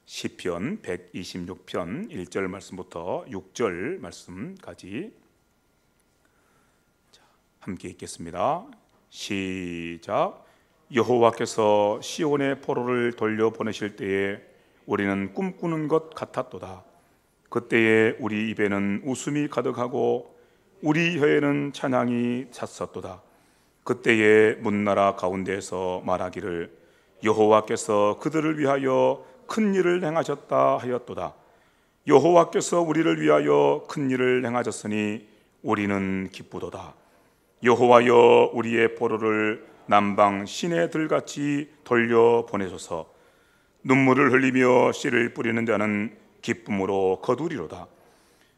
시편 126편 1절 말씀부터 6절 말씀까지 함께 읽겠습니다. 시작. 여호와께서 시온의 포로를 돌려보내실 때에 우리는 꿈꾸는 것 같았도다. 그때에 우리 입에는 웃음이 가득하고 우리 혀에는 찬양이 찼었도다. 그때에 문나라 가운데에서 말하기를 여호와께서 그들을 위하여 큰 일을 행하셨다 하였도다. 여호와께서 우리를 위하여 큰 일을 행하셨으니 우리는 기쁘도다. 여호와여 우리의 포로를 남방 시내 들같이 돌려보내소서. 눈물을 흘리며 씨를 뿌리는 자는 기쁨으로 거두리로다.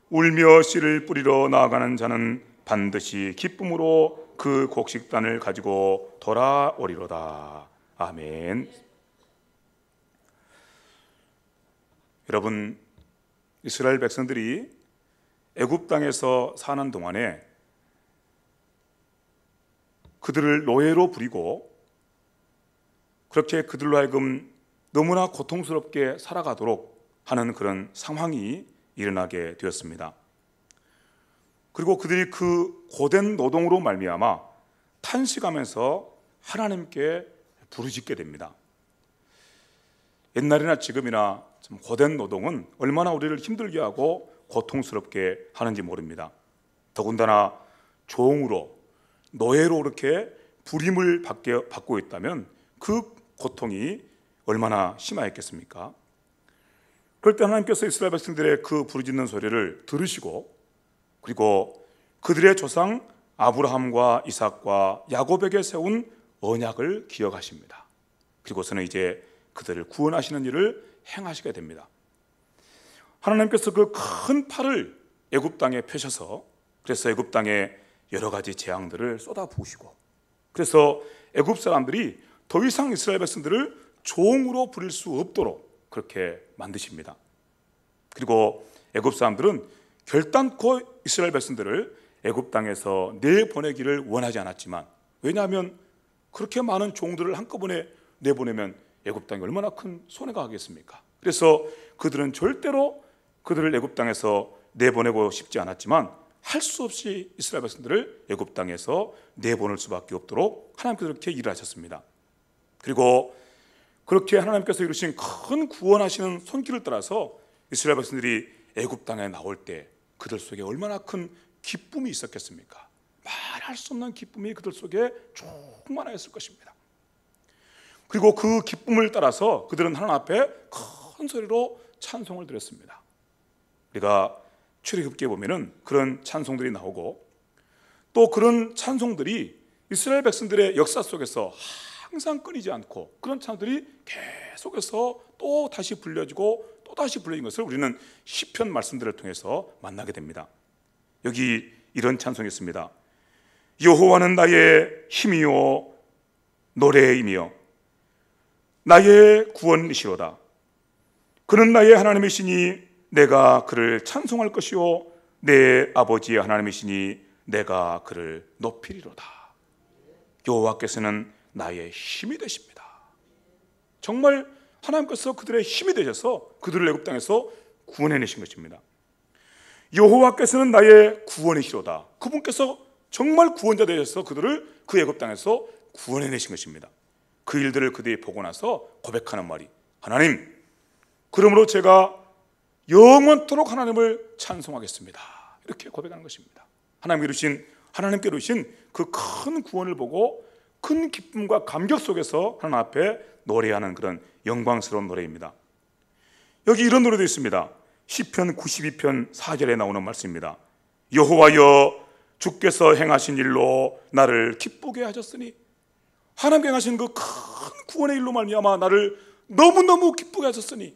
울며 씨를 뿌리러 나아가는 자는 반드시 기쁨으로 그 곡식단을 가지고 돌아오리로다. 아멘. 여러분, 이스라엘 백성들이 애굽 땅에서 사는 동안에 그들을 노예로 부리고 그렇게 그들로 하여금 너무나 고통스럽게 살아가도록 하는 그런 상황이 일어나게 되었습니다. 그리고 그들이 그 고된 노동으로 말미암아 탄식하면서 하나님께 부르짖게 됩니다. 옛날이나 지금이나 참 고된 노동은 얼마나 우리를 힘들게 하고 고통스럽게 하는지 모릅니다. 더군다나 종으로 노예로 이렇게 부림을 받고 있다면 그 고통이 얼마나 심하였겠습니까? 그럴 때 하나님께서 이스라엘 백성들의 그 부르짖는 소리를 들으시고 그리고 그들의 조상 아브라함과 이삭과 야곱에게 세운 언약을 기억하십니다. 그리고서는 이제 그들을 구원하시는 일을 행하시게 됩니다. 하나님께서 그 큰 팔을 애굽 땅에 펴셔서 그래서 애굽 땅에 여러 가지 재앙들을 쏟아부으시고 그래서 애굽 사람들이 더 이상 이스라엘 백성들을 종으로 부릴 수 없도록 그렇게 만드십니다. 그리고 애굽 사람들은 결단코 이스라엘 백성들을 애굽 땅에서 내보내기를 원하지 않았지만, 왜냐하면 그렇게 많은 종들을 한꺼번에 내보내면 애굽 땅이 얼마나 큰 손해가 가겠습니까? 그래서 그들은 절대로 그들을 애굽 땅에서 내보내고 싶지 않았지만 할 수 없이 이스라엘 백성들을 애굽 땅에서 내보낼 수밖에 없도록 하나님께서 그렇게 일을 하셨습니다. 그리고 그렇게 하나님께서 이루신 큰 구원하시는 손길을 따라서 이스라엘 백성들이 애굽 땅에 나올 때 그들 속에 얼마나 큰 기쁨이 있었겠습니까? 말할 수 없는 기쁨이 그들 속에 충만하였을 것입니다. 그리고 그 기쁨을 따라서 그들은 하나님 앞에 큰 소리로 찬송을 드렸습니다. 우리가 출애굽기에 보면은 그런 찬송들이 나오고 또 그런 찬송들이 이스라엘 백성들의 역사 속에서 항상 끊이지 않고 그런 찬송들이 계속해서 또 다시 불려지고 또 다시 불려진 것을 우리는 시편 말씀들을 통해서 만나게 됩니다. 여기 이런 찬송이 있습니다. 여호와는 나의 힘이요 노래이며 나의 구원이시로다. 그는 나의 하나님이시니 내가 그를 찬송할 것이요 내 아버지의 하나님이시니 내가 그를 높이리로다. 여호와께서는 나의 힘이 되십니다. 정말 하나님께서 그들의 힘이 되셔서 그들을 애굽 땅에서 구원해내신 것입니다. 여호와께서는 나의 구원이시로다. 그분께서 정말 구원자 되셔서 그들을 그 애굽 땅에서 구원해내신 것입니다. 그 일들을 그들이 보고 나서 고백하는 말이, 하나님, 그러므로 제가 영원토록 하나님을 찬송하겠습니다. 이렇게 고백하는 것입니다. 하나님께 이루신 그 큰 구원을 보고 큰 기쁨과 감격 속에서 하나님 앞에 노래하는 그런 영광스러운 노래입니다. 여기 이런 노래도 있습니다. 시편 92편 4절에 나오는 말씀입니다. 여호와여 주께서 행하신 일로 나를 기쁘게 하셨으니, 하나님께 행하신 그 큰 구원의 일로 말미암아 나를 너무너무 기쁘게 하셨으니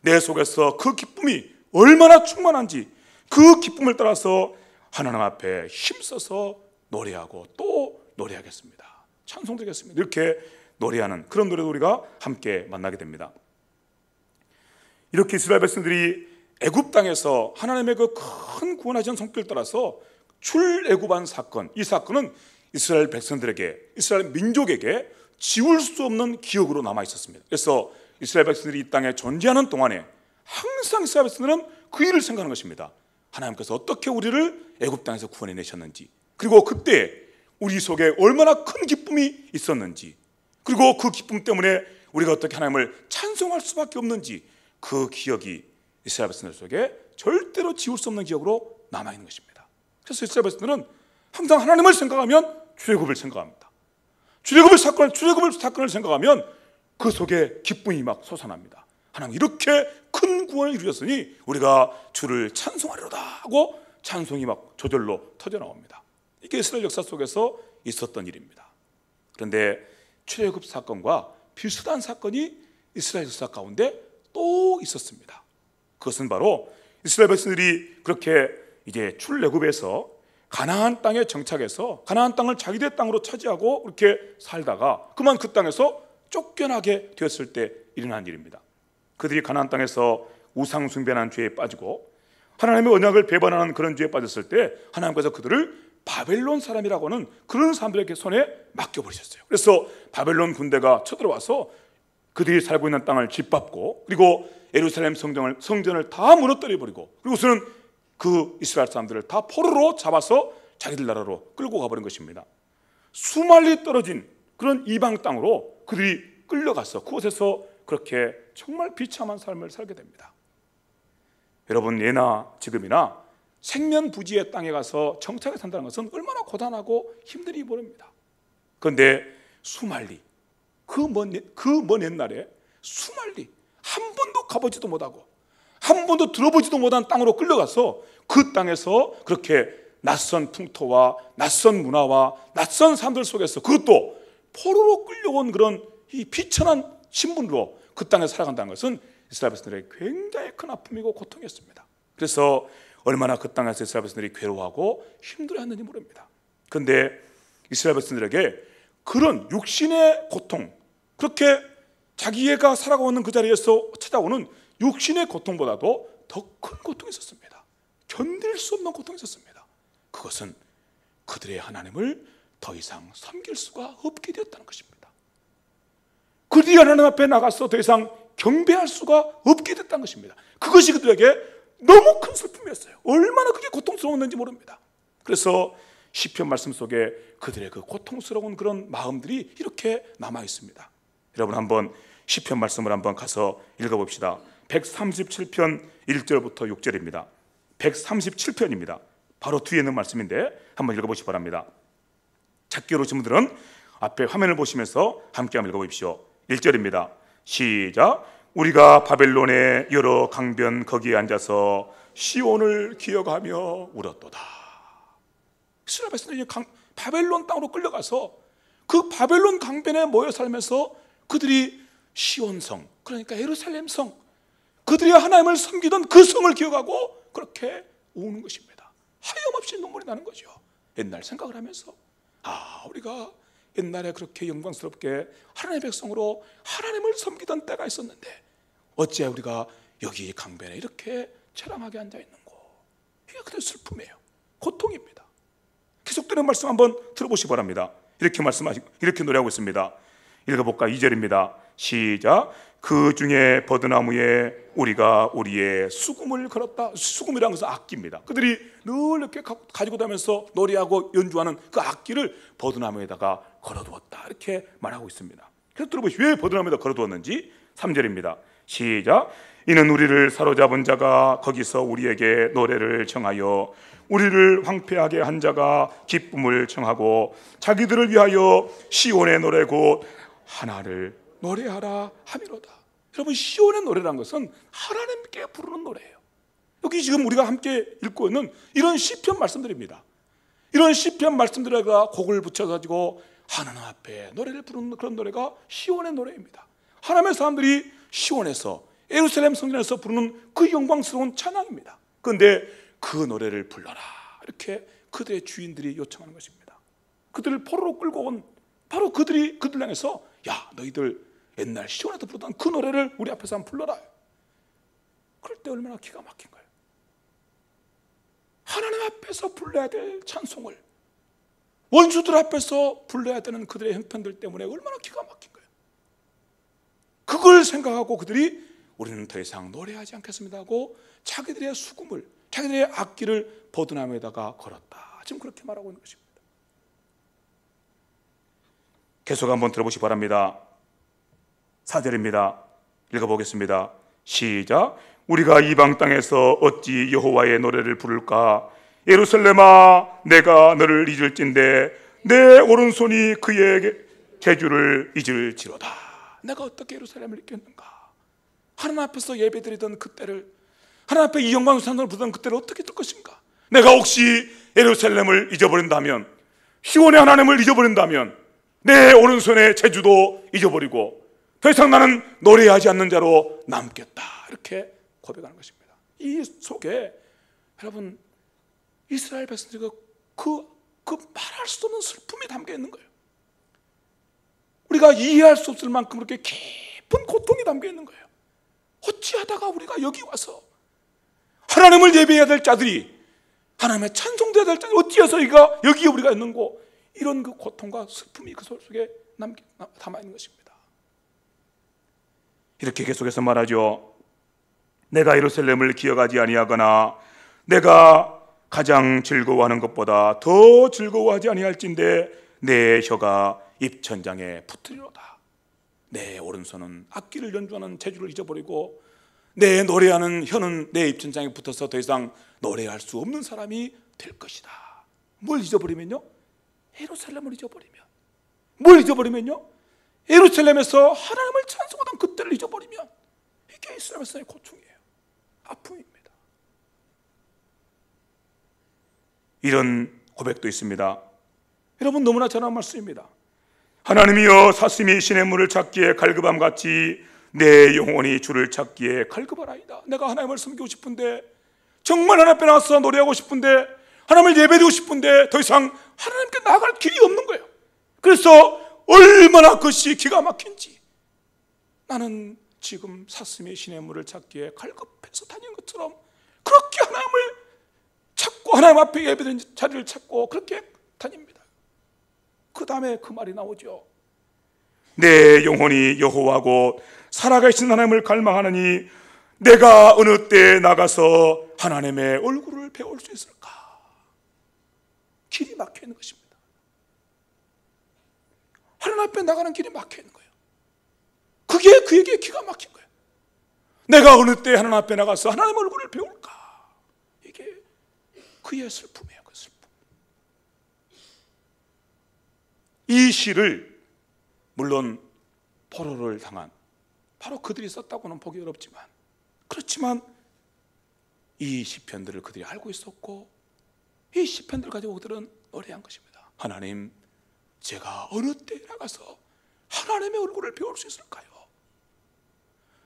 내 속에서 그 기쁨이 얼마나 충만한지 그 기쁨을 따라서 하나님 앞에 힘써서 노래하고 또 노래하겠습니다. 찬송드리겠습니다. 이렇게 노래하는 그런 노래도 우리가 함께 만나게 됩니다. 이렇게 이스라엘 백성들이 애굽 땅에서 하나님의 그 큰 구원하신 손길 따라서 출애굽한 사건, 이 사건은 이스라엘 백성들에게, 이스라엘 민족에게 지울 수 없는 기억으로 남아 있었습니다. 그래서 이스라엘 백성들이 이 땅에 존재하는 동안에 항상 이스라엘 백성들은 그 일을 생각하는 것입니다. 하나님께서 어떻게 우리를 애굽 땅에서 구원해 내셨는지, 그리고 그때 우리 속에 얼마나 큰 기쁨이 있었는지, 그리고 그 기쁨 때문에 우리가 어떻게 하나님을 찬송할 수밖에 없는지, 그 기억이 이스라엘 백성들 속에 절대로 지울 수 없는 기억으로 남아있는 것입니다. 그래서 이스라엘 백성들은 항상 하나님을 생각하면 출애굽을 생각합니다. 출애굽을 사건을 생각하면 그 속에 기쁨이 막 솟아납니다. 하나님 이렇게 큰 구원을 이루셨으니 우리가 주를 찬송하리로다 하고 찬송이 막 저절로 터져나옵니다. 이게 이스라엘 역사 속에서 있었던 일입니다. 그런데 출애굽 사건과 비슷한 사건이 이스라엘 역사 가운데 또 있었습니다. 그것은 바로 이스라엘 백성들이 그렇게 이제 출애굽에서 가나안 땅에 정착해서 가나안 땅을 자기들 땅으로 차지하고 그렇게 살다가 그만 그 땅에서 쫓겨나게 되었을 때 일어난 일입니다. 그들이 가나안 땅에서 우상 숭배하는 죄에 빠지고 하나님의 언약을 배반하는 그런 죄에 빠졌을 때 하나님께서 그들을 바벨론 사람이라고 하는 그런 사람들에게 손에 맡겨버리셨어요. 그래서 바벨론 군대가 쳐들어와서 그들이 살고 있는 땅을 짓밟고, 그리고 예루살렘 성전을 다 무너뜨려버리고, 그리고서는 그 이스라엘 사람들을 다 포로로 잡아서 자기들 나라로 끌고 가버린 것입니다. 수말리 떨어진 그런 이방 땅으로 그들이 끌려가서 그곳에서 그렇게 정말 비참한 삶을 살게 됩니다. 여러분, 예나 지금이나 생면부지의 땅에 가서 정착해 산다는 것은 얼마나 고단하고 힘들이 모릅니다. 그런데 수말리, 그 먼 옛날에 수말리, 한 번도 가보지도 못하고 한 번도 들어보지도 못한 땅으로 끌려가서 그 땅에서 그렇게 낯선 풍토와 낯선 문화와 낯선 사람들 속에서, 그것도 포로로 끌려온 그런 이 비천한 신분으로 그 땅에 살아간다는 것은 이스라엘 백성들에게 굉장히 큰 아픔이고 고통이었습니다. 그래서 얼마나 그 땅에서 이스라엘 백성들이 괴로워하고 힘들어했는지 모릅니다. 그런데 이스라엘 백성들에게 그런 육신의 고통, 그렇게 자기가 살아가고 있는 그 자리에서 찾아오는 육신의 고통보다도 더 큰 고통이 있었습니다. 견딜 수 없는 고통이 있었습니다. 그것은 그들의 하나님을 더 이상 섬길 수가 없게 되었다는 것입니다. 그들이 하나님 앞에 나가서 더 이상 경배할 수가 없게 됐다는 것입니다. 그것이 그들에게 너무 큰 슬픔이었어요. 얼마나 그게 고통스러웠는지 모릅니다. 그래서 시편 말씀 속에 그들의 그 고통스러운 그런 마음들이 이렇게 남아 있습니다. 여러분, 한번 시편 말씀을 한번 가서 읽어봅시다. 137편 1절부터 6절입니다. 137편입니다. 바로 뒤에 있는 말씀인데 한번 읽어보시기 바랍니다. 찾기 어려우신 분들은 앞에 화면을 보시면서 함께 한번 읽어보십시오. 1절입니다. 시작. 우리가 바벨론의 여러 강변 거기에 앉아서 시온을 기억하며 울었도다. 이스라엘 백성들이 바벨론 땅으로 끌려가서 그 바벨론 강변에 모여 살면서 그들이 시온성, 그러니까 예루살렘 성, 그들이 하나님을 섬기던 그 성을 기억하고 그렇게 우는 것입니다. 하염없이 눈물이 나는 거죠. 옛날 생각을 하면서, 우리가 옛날에 그렇게 영광스럽게 하나님의 백성으로 하나님을 섬기던 때가 있었는데 어찌 우리가 여기 강변에 이렇게 처량하게 앉아있는고. 이게 그들의 슬픔이에요. 고통입니다. 계속되는 말씀 한번 들어보시기 바랍니다. 이렇게 노래하고 있습니다. 읽어볼까? 2절입니다. 시작. 그 중에 버드나무에 우리가 우리의 수금을 걸었다. 수금이라는 것은 악기입니다. 그들이 늘 이렇게 가지고 다니면서 노래하고 연주하는 그 악기를 버드나무에다가 걸어두었다. 이렇게 말하고 있습니다. 그래서 들어보시죠. 왜 버드나무에다 걸어두었는지. 3절입니다. 시작. 이는 우리를 사로잡은 자가 거기서 우리에게 노래를 청하여 우리를 황폐하게 한 자가 기쁨을 청하고 자기들을 위하여 시온의 노래 곧 하나를 노래하라 함이로다. 여러분, 시온의 노래라는 것은 하나님께 부르는 노래예요. 여기 지금 우리가 함께 읽고 있는 이런 시편 말씀들입니다. 이런 시편 말씀들에다가 곡을 붙여가지고 하나님 앞에 노래를 부르는 그런 노래가 시온의 노래입니다. 하나님의 사람들이 시온에서 예루살렘 성전에서 부르는 그 영광스러운 찬양입니다. 그런데 그 노래를 불러라, 이렇게 그들의 주인들이 요청하는 것입니다. 그들을 포로로 끌고 온 바로 그들 향해서, 야, 너희들 옛날 시온에서 부르던 그 노래를 우리 앞에서 한번 불러라. 그럴 때 얼마나 기가 막힌 거예요. 하나님 앞에서 불러야 될 찬송을 원수들 앞에서 불러야 되는 그들의 형편들 때문에 얼마나 기가 막힌 거예요. 그걸 생각하고 그들이 우리는 더 이상 노래하지 않겠습니다 하고 자기들의 수금을, 자기들의 악기를 버드나무에다가 걸었다. 지금 그렇게 말하고 있는 것입니다. 계속 한번 들어보시기 바랍니다. 4절입니다. 읽어보겠습니다. 시작. 우리가 이방 땅에서 어찌 여호와의 노래를 부를까? 예루살렘아, 내가 너를 잊을진대 내 오른손이 그의 재주를 잊을지로다. 내가 어떻게 예루살렘을 잊겠는가? 하나님 앞에서 예배드리던 그때를, 하나님 앞에 이 영광스러운 부르던 그때를 어떻게 뜰 것인가? 내가 혹시 예루살렘을 잊어버린다면, 시온의 하나님을 잊어버린다면 내 오른손의 재주도 잊어버리고 더 이상 나는 노래하지 않는 자로 남겠다. 이렇게 고백하는 것입니다. 이 속에 여러분 이스라엘 백성들과 그 말할 수 없는 슬픔이 담겨 있는 거예요. 우리가 이해할 수 없을 만큼 그렇게 깊은 고통이 담겨 있는 거예요. 어찌하다가 우리가 여기 와서 하나님을 예배해야 될 자들이, 하나님의 찬송돼야 될 자들이 어찌해서 여기에 우리가 있는고, 이런 그 고통과 슬픔이 그 속에 담아 있는 것입니다. 이렇게 계속해서 말하죠. 내가 예루살렘을 기억하지 아니하거나 내가 가장 즐거워하는 것보다 더 즐거워하지 아니할진대 내 혀가 입천장에 붙으리로다. 내 오른손은 악기를 연주하는 재주를 잊어버리고 내 노래하는 혀는 내 입천장에 붙어서 더 이상 노래할 수 없는 사람이 될 것이다. 뭘 잊어버리면요? 예루살렘을 잊어버리면. 뭘 잊어버리면요? 예루살렘에서 하나님을 찬송하던 그때를 잊어버리면 이게 이스라엘 백성의 고충이에요. 아픔입니다. 이런 고백도 있습니다. 여러분 너무나 잘하는 말씀입니다. 하나님이여 사슴이 시냇물을 찾기에 갈급함같이 내 영혼이 주를 찾기에 갈급하나이다. 내가 하나님을 섬기고 싶은데, 정말 하나님 앞에 나와서 노래하고 싶은데, 하나님을 예배드리고 싶은데 더 이상 하나님께 나아갈 길이 없는 거예요. 그래서 얼마나 그것이 기가 막힌지, 나는 지금 사슴이 시냇물을 찾기에 갈급해서 다니는 것처럼 그렇게 하나님을 찾고 하나님 앞에 예배드리는 자리를 찾고 그렇게 다닙니다. 그 다음에 그 말이 나오죠. 내 영혼이 여호와고 살아계신 하나님을 갈망하느니 내가 어느 때 나가서 하나님의 얼굴을 배울 수 있을까? 길이 막혀 있는 것입니다. 하나님 앞에 나가는 길이 막혀 있는 거예요. 그게 그에게 기가 막힌 거예요. 내가 어느 때 하나님 앞에 나가서 하나님의 얼굴을 배울까? 이게 그의 슬픔이에요. 그 슬픔. 이 시를 물론 포로를 당한 바로 그들이 썼다고는 보기 어렵지만, 그렇지만 이 시편들을 그들이 알고 있었고 이 시편들을 가지고 그들은 노래한 것입니다. 하나님, 제가 어느 때 나가서 하나님의 얼굴을 배울 수 있을까요?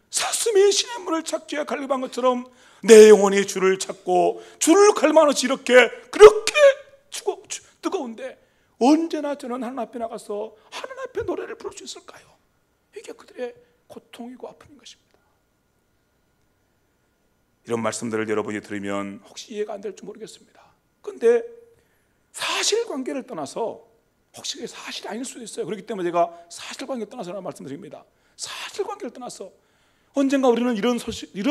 사슴이 시냇물을 찾기에 갈급한 것처럼 내 영혼이 주를 찾고 주를 갈망하듯이 이렇게 그렇게 뜨거운데 언제나 저는 하나님 앞에 나가서 하나님 앞에 노래를 부를 수 있을까요? 이게 그들의 고통이고 아픔인 것입니다. 이런 말씀들을 여러분이 들으면 혹시 이해가 안 될지 모르겠습니다. 그런데 사실관계를 떠나서, 혹시 그게 사실이 아닐 수도 있어요. 그렇기 때문에 제가 사실관계를 떠나서 말씀드립니다. 사실관계를 떠나서 언젠가 우리는 이런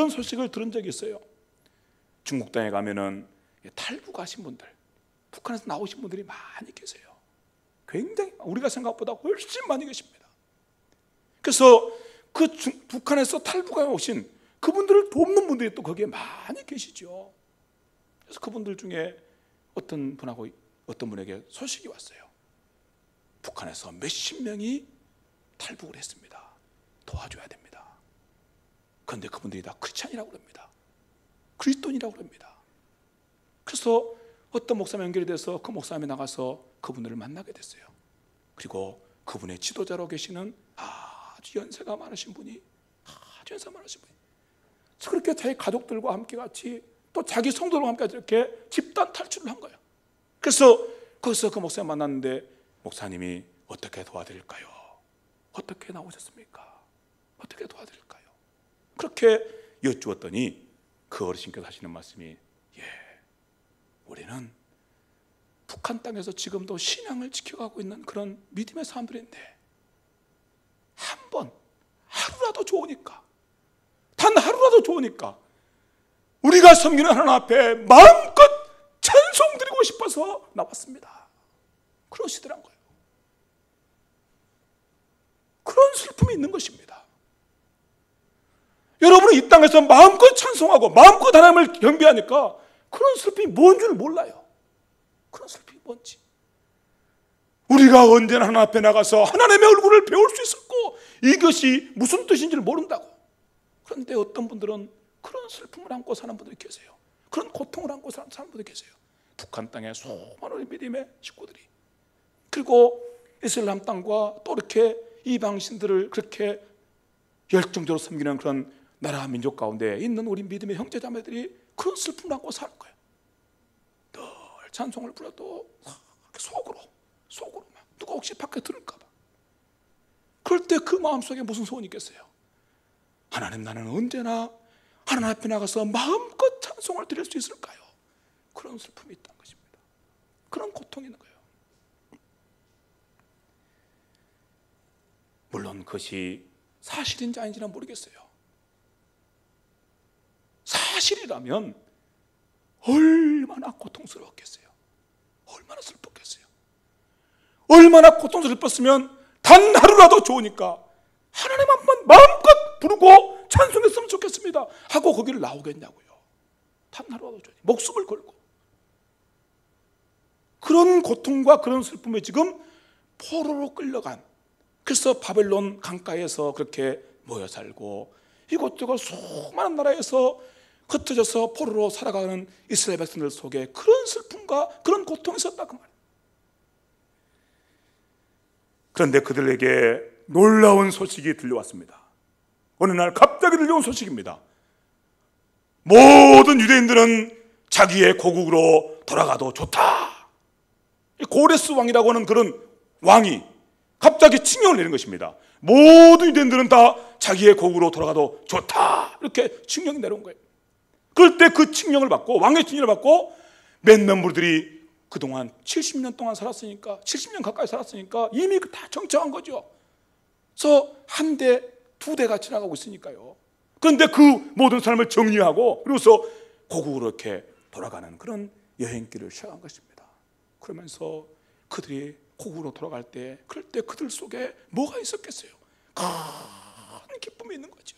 소식을 들은 적이 있어요. 중국 땅에 가면은 탈북하신 분들, 북한에서 나오신 분들이 많이 계세요. 굉장히 우리가 생각보다 훨씬 많이 계십니다. 그래서 북한에서 탈북하여 오신 그분들을 돕는 분들이 또 거기에 많이 계시죠. 그래서 그분들 중에 어떤 분에게 소식이 왔어요. 북한에서 몇십 명이 탈북을 했습니다. 도와줘야 됩니다. 그런데 그분들이 다 크리스찬이라고 그럽니다. 그리스도인이라고 그럽니다. 그래서 어떤 목사님 연결이 돼서 그 목사님이 나가서 그분들을 만나게 됐어요. 그리고 그분의 지도자로 계시는 아주 연세가 많으신 분이, 그렇게 자기 가족들과 함께 같이 또 자기 성도들과 함께 이렇게 집단 탈출을 한 거예요. 그래서 거기서 그 목사님 만났는데, 목사님이 어떻게 도와드릴까요? 어떻게 나오셨습니까? 어떻게 도와드릴까요? 그렇게 여쭈었더니 그 어르신께서 하시는 말씀이, 우리는 북한 땅에서 지금도 신앙을 지켜가고 있는 그런 믿음의 사람들인데, 한 번 하루라도 좋으니까, 단 하루라도 좋으니까 우리가 섬기는 하나님 앞에 마음껏 찬송드리고 싶어서 나왔습니다. 그러시더란 거예요. 그런 슬픔이 있는 것입니다. 여러분은 이 땅에서 마음껏 찬송하고 마음껏 하나님을 경배하니까 그런 슬픔이 뭔 줄 몰라요. 그런 슬픔이 뭔지. 우리가 언제나 하나님 앞에 나가서 하나님의 얼굴을 배울 수 있었고 이것이 무슨 뜻인지를 모른다고. 그런데 어떤 분들은 그런 슬픔을 안고 사는 분들이 계세요. 그런 고통을 안고 사는 분들이 계세요. 북한 땅에 수많은 믿음의 식구들이, 그리고 이슬람 땅과 또 이렇게 이방신들을 그렇게 열정적으로 섬기는 그런 나라 민족 가운데 있는 우리 믿음의 형제자매들이 그런 슬픔을 안고 사는 거예요. 늘 찬송을 불러도 속으로 막 누가 혹시 밖에 들을까 봐. 그럴 때 그 마음속에 무슨 소원이 있겠어요? 하나님, 나는 언제나 하나님 앞에 나가서 마음껏 찬송을 드릴 수 있을까요? 그런 슬픔이 있다는 것입니다. 그런 고통이 있는 거예요. 물론 그것이 사실인지 아닌지는 모르겠어요. 사실이라면 얼마나 고통스러웠겠어요. 얼마나 슬펐겠어요. 얼마나 고통스러웠으면 단 하루라도 좋으니까 하나님 한번 마음껏 부르고 찬송했으면 좋겠습니다 하고 거기를 나오겠냐고요. 단 하루라도 좋으니 목숨을 걸고. 그런 고통과 그런 슬픔에 지금 포로로 끌려간, 그래서 바벨론 강가에서 그렇게 모여 살고 이곳저곳 수많은 나라에서 흩어져서 포로로 살아가는 이스라엘 백성들 속에 그런 슬픔과 그런 고통이 있었다 그 말이에요. 그런데 그들에게 놀라운 소식이 들려왔습니다. 어느 날 갑자기 들려온 소식입니다. 모든 유대인들은 자기의 고국으로 돌아가도 좋다. 고레스 왕이라고 하는 그런 왕이 갑자기 칙령을 내린 것입니다. 모든 유대인들은 다 자기의 고국으로 돌아가도 좋다, 이렇게 칙령이 내려온 거예요. 그럴 때 그 칙령을 받고, 왕의 칙령을 받고 몇몇 무리들이 그동안 70년 동안 살았으니까, 70년 가까이 살았으니까 이미 다 정착한 거죠. 그래서 한 대, 두 대가 지나가고 있으니까요. 그런데 그 모든 사람을 정리하고 그래서 고국으로 이렇게 돌아가는 그런 여행길을 시작한 것입니다. 그러면서 그들이 고국으로 돌아갈 때, 그럴 때 그들 속에 뭐가 있었겠어요? 큰 기쁨이 있는 거죠.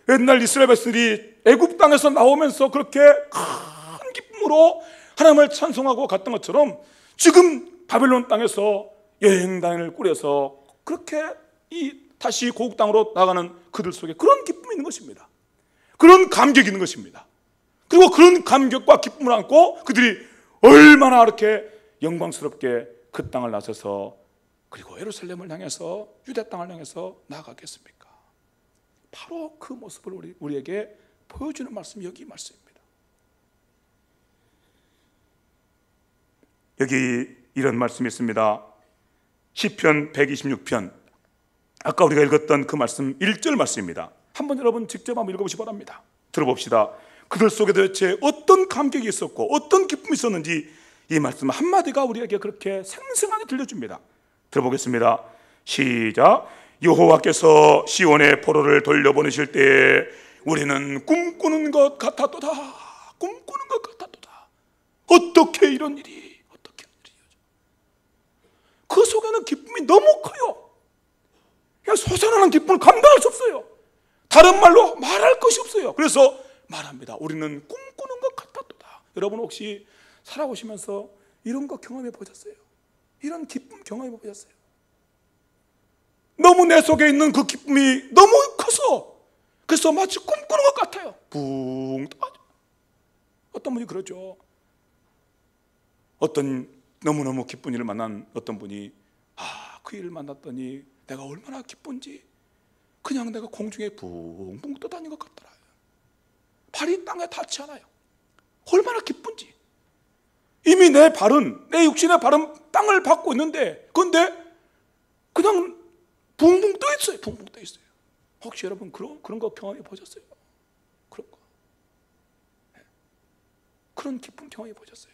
옛날 이스라엘 백성들이 애굽 땅에서 나오면서 그렇게 큰 기쁨으로 하나님을 찬송하고 갔던 것처럼 지금 바벨론 땅에서 여행단을 꾸려서 그렇게 다시 고국 땅으로 나가는 그들 속에 그런 기쁨이 있는 것입니다. 그런 감격이 있는 것입니다. 그리고 그런 감격과 기쁨을 안고 그들이 얼마나 이렇게 영광스럽게 그 땅을 나서서, 그리고 예루살렘을 향해서, 유대 땅을 향해서 나아가겠습니까? 바로 그 모습을 우리에게 보여주는 말씀이 여기 말씀입니다. 여기 이런 말씀이 있습니다. 시편 126편, 아까 우리가 읽었던 그 말씀 1절 말씀입니다. 한번 여러분 직접 한번 읽어보시기 바랍니다. 들어봅시다. 그들 속에 도대체 어떤 감격이 있었고 어떤 기쁨이 있었는지 이 말씀 한마디가 우리에게 그렇게 생생하게 들려줍니다. 들어보겠습니다. 시작. 여호와께서 시온의 포로를 돌려보내실 때에 우리는 꿈꾸는 것 같았도다. 꿈꾸는 것 같았도다. 어떻게 이런 일이, 그 속에는 기쁨이 너무 커요. 그냥 솟아나는 기쁨을 감당할 수 없어요. 다른 말로 말할 것이 없어요. 그래서 말합니다. 우리는 꿈꾸는 것 같았도다. 여러분 혹시 살아오시면서 이런 거 경험해 보셨어요? 이런 기쁨 경험해 보셨어요? 너무 내 속에 있는 그 기쁨이 너무 커서 그래서 마치 꿈꾸는 것 같아요. 붕 떠가지고. 어떤 분이 그러죠. 어떤 너무너무 기쁜 일을 만난 어떤 분이 그 일을 만났더니 내가 얼마나 기쁜지 그냥 내가 공중에 붕붕 떠다닌 것 같더라. 발이 땅에 닿지 않아요. 얼마나 기쁜지. 이미 내 발은, 내 육신의 발은 땅을 밟고 있는데 그런데 그냥 붕붕 떠 있어요. 붕붕 떠 있어요. 혹시 여러분 그런 거 경험해 보셨어요? 그런 거. 그런 기쁨 경험해 보셨어요?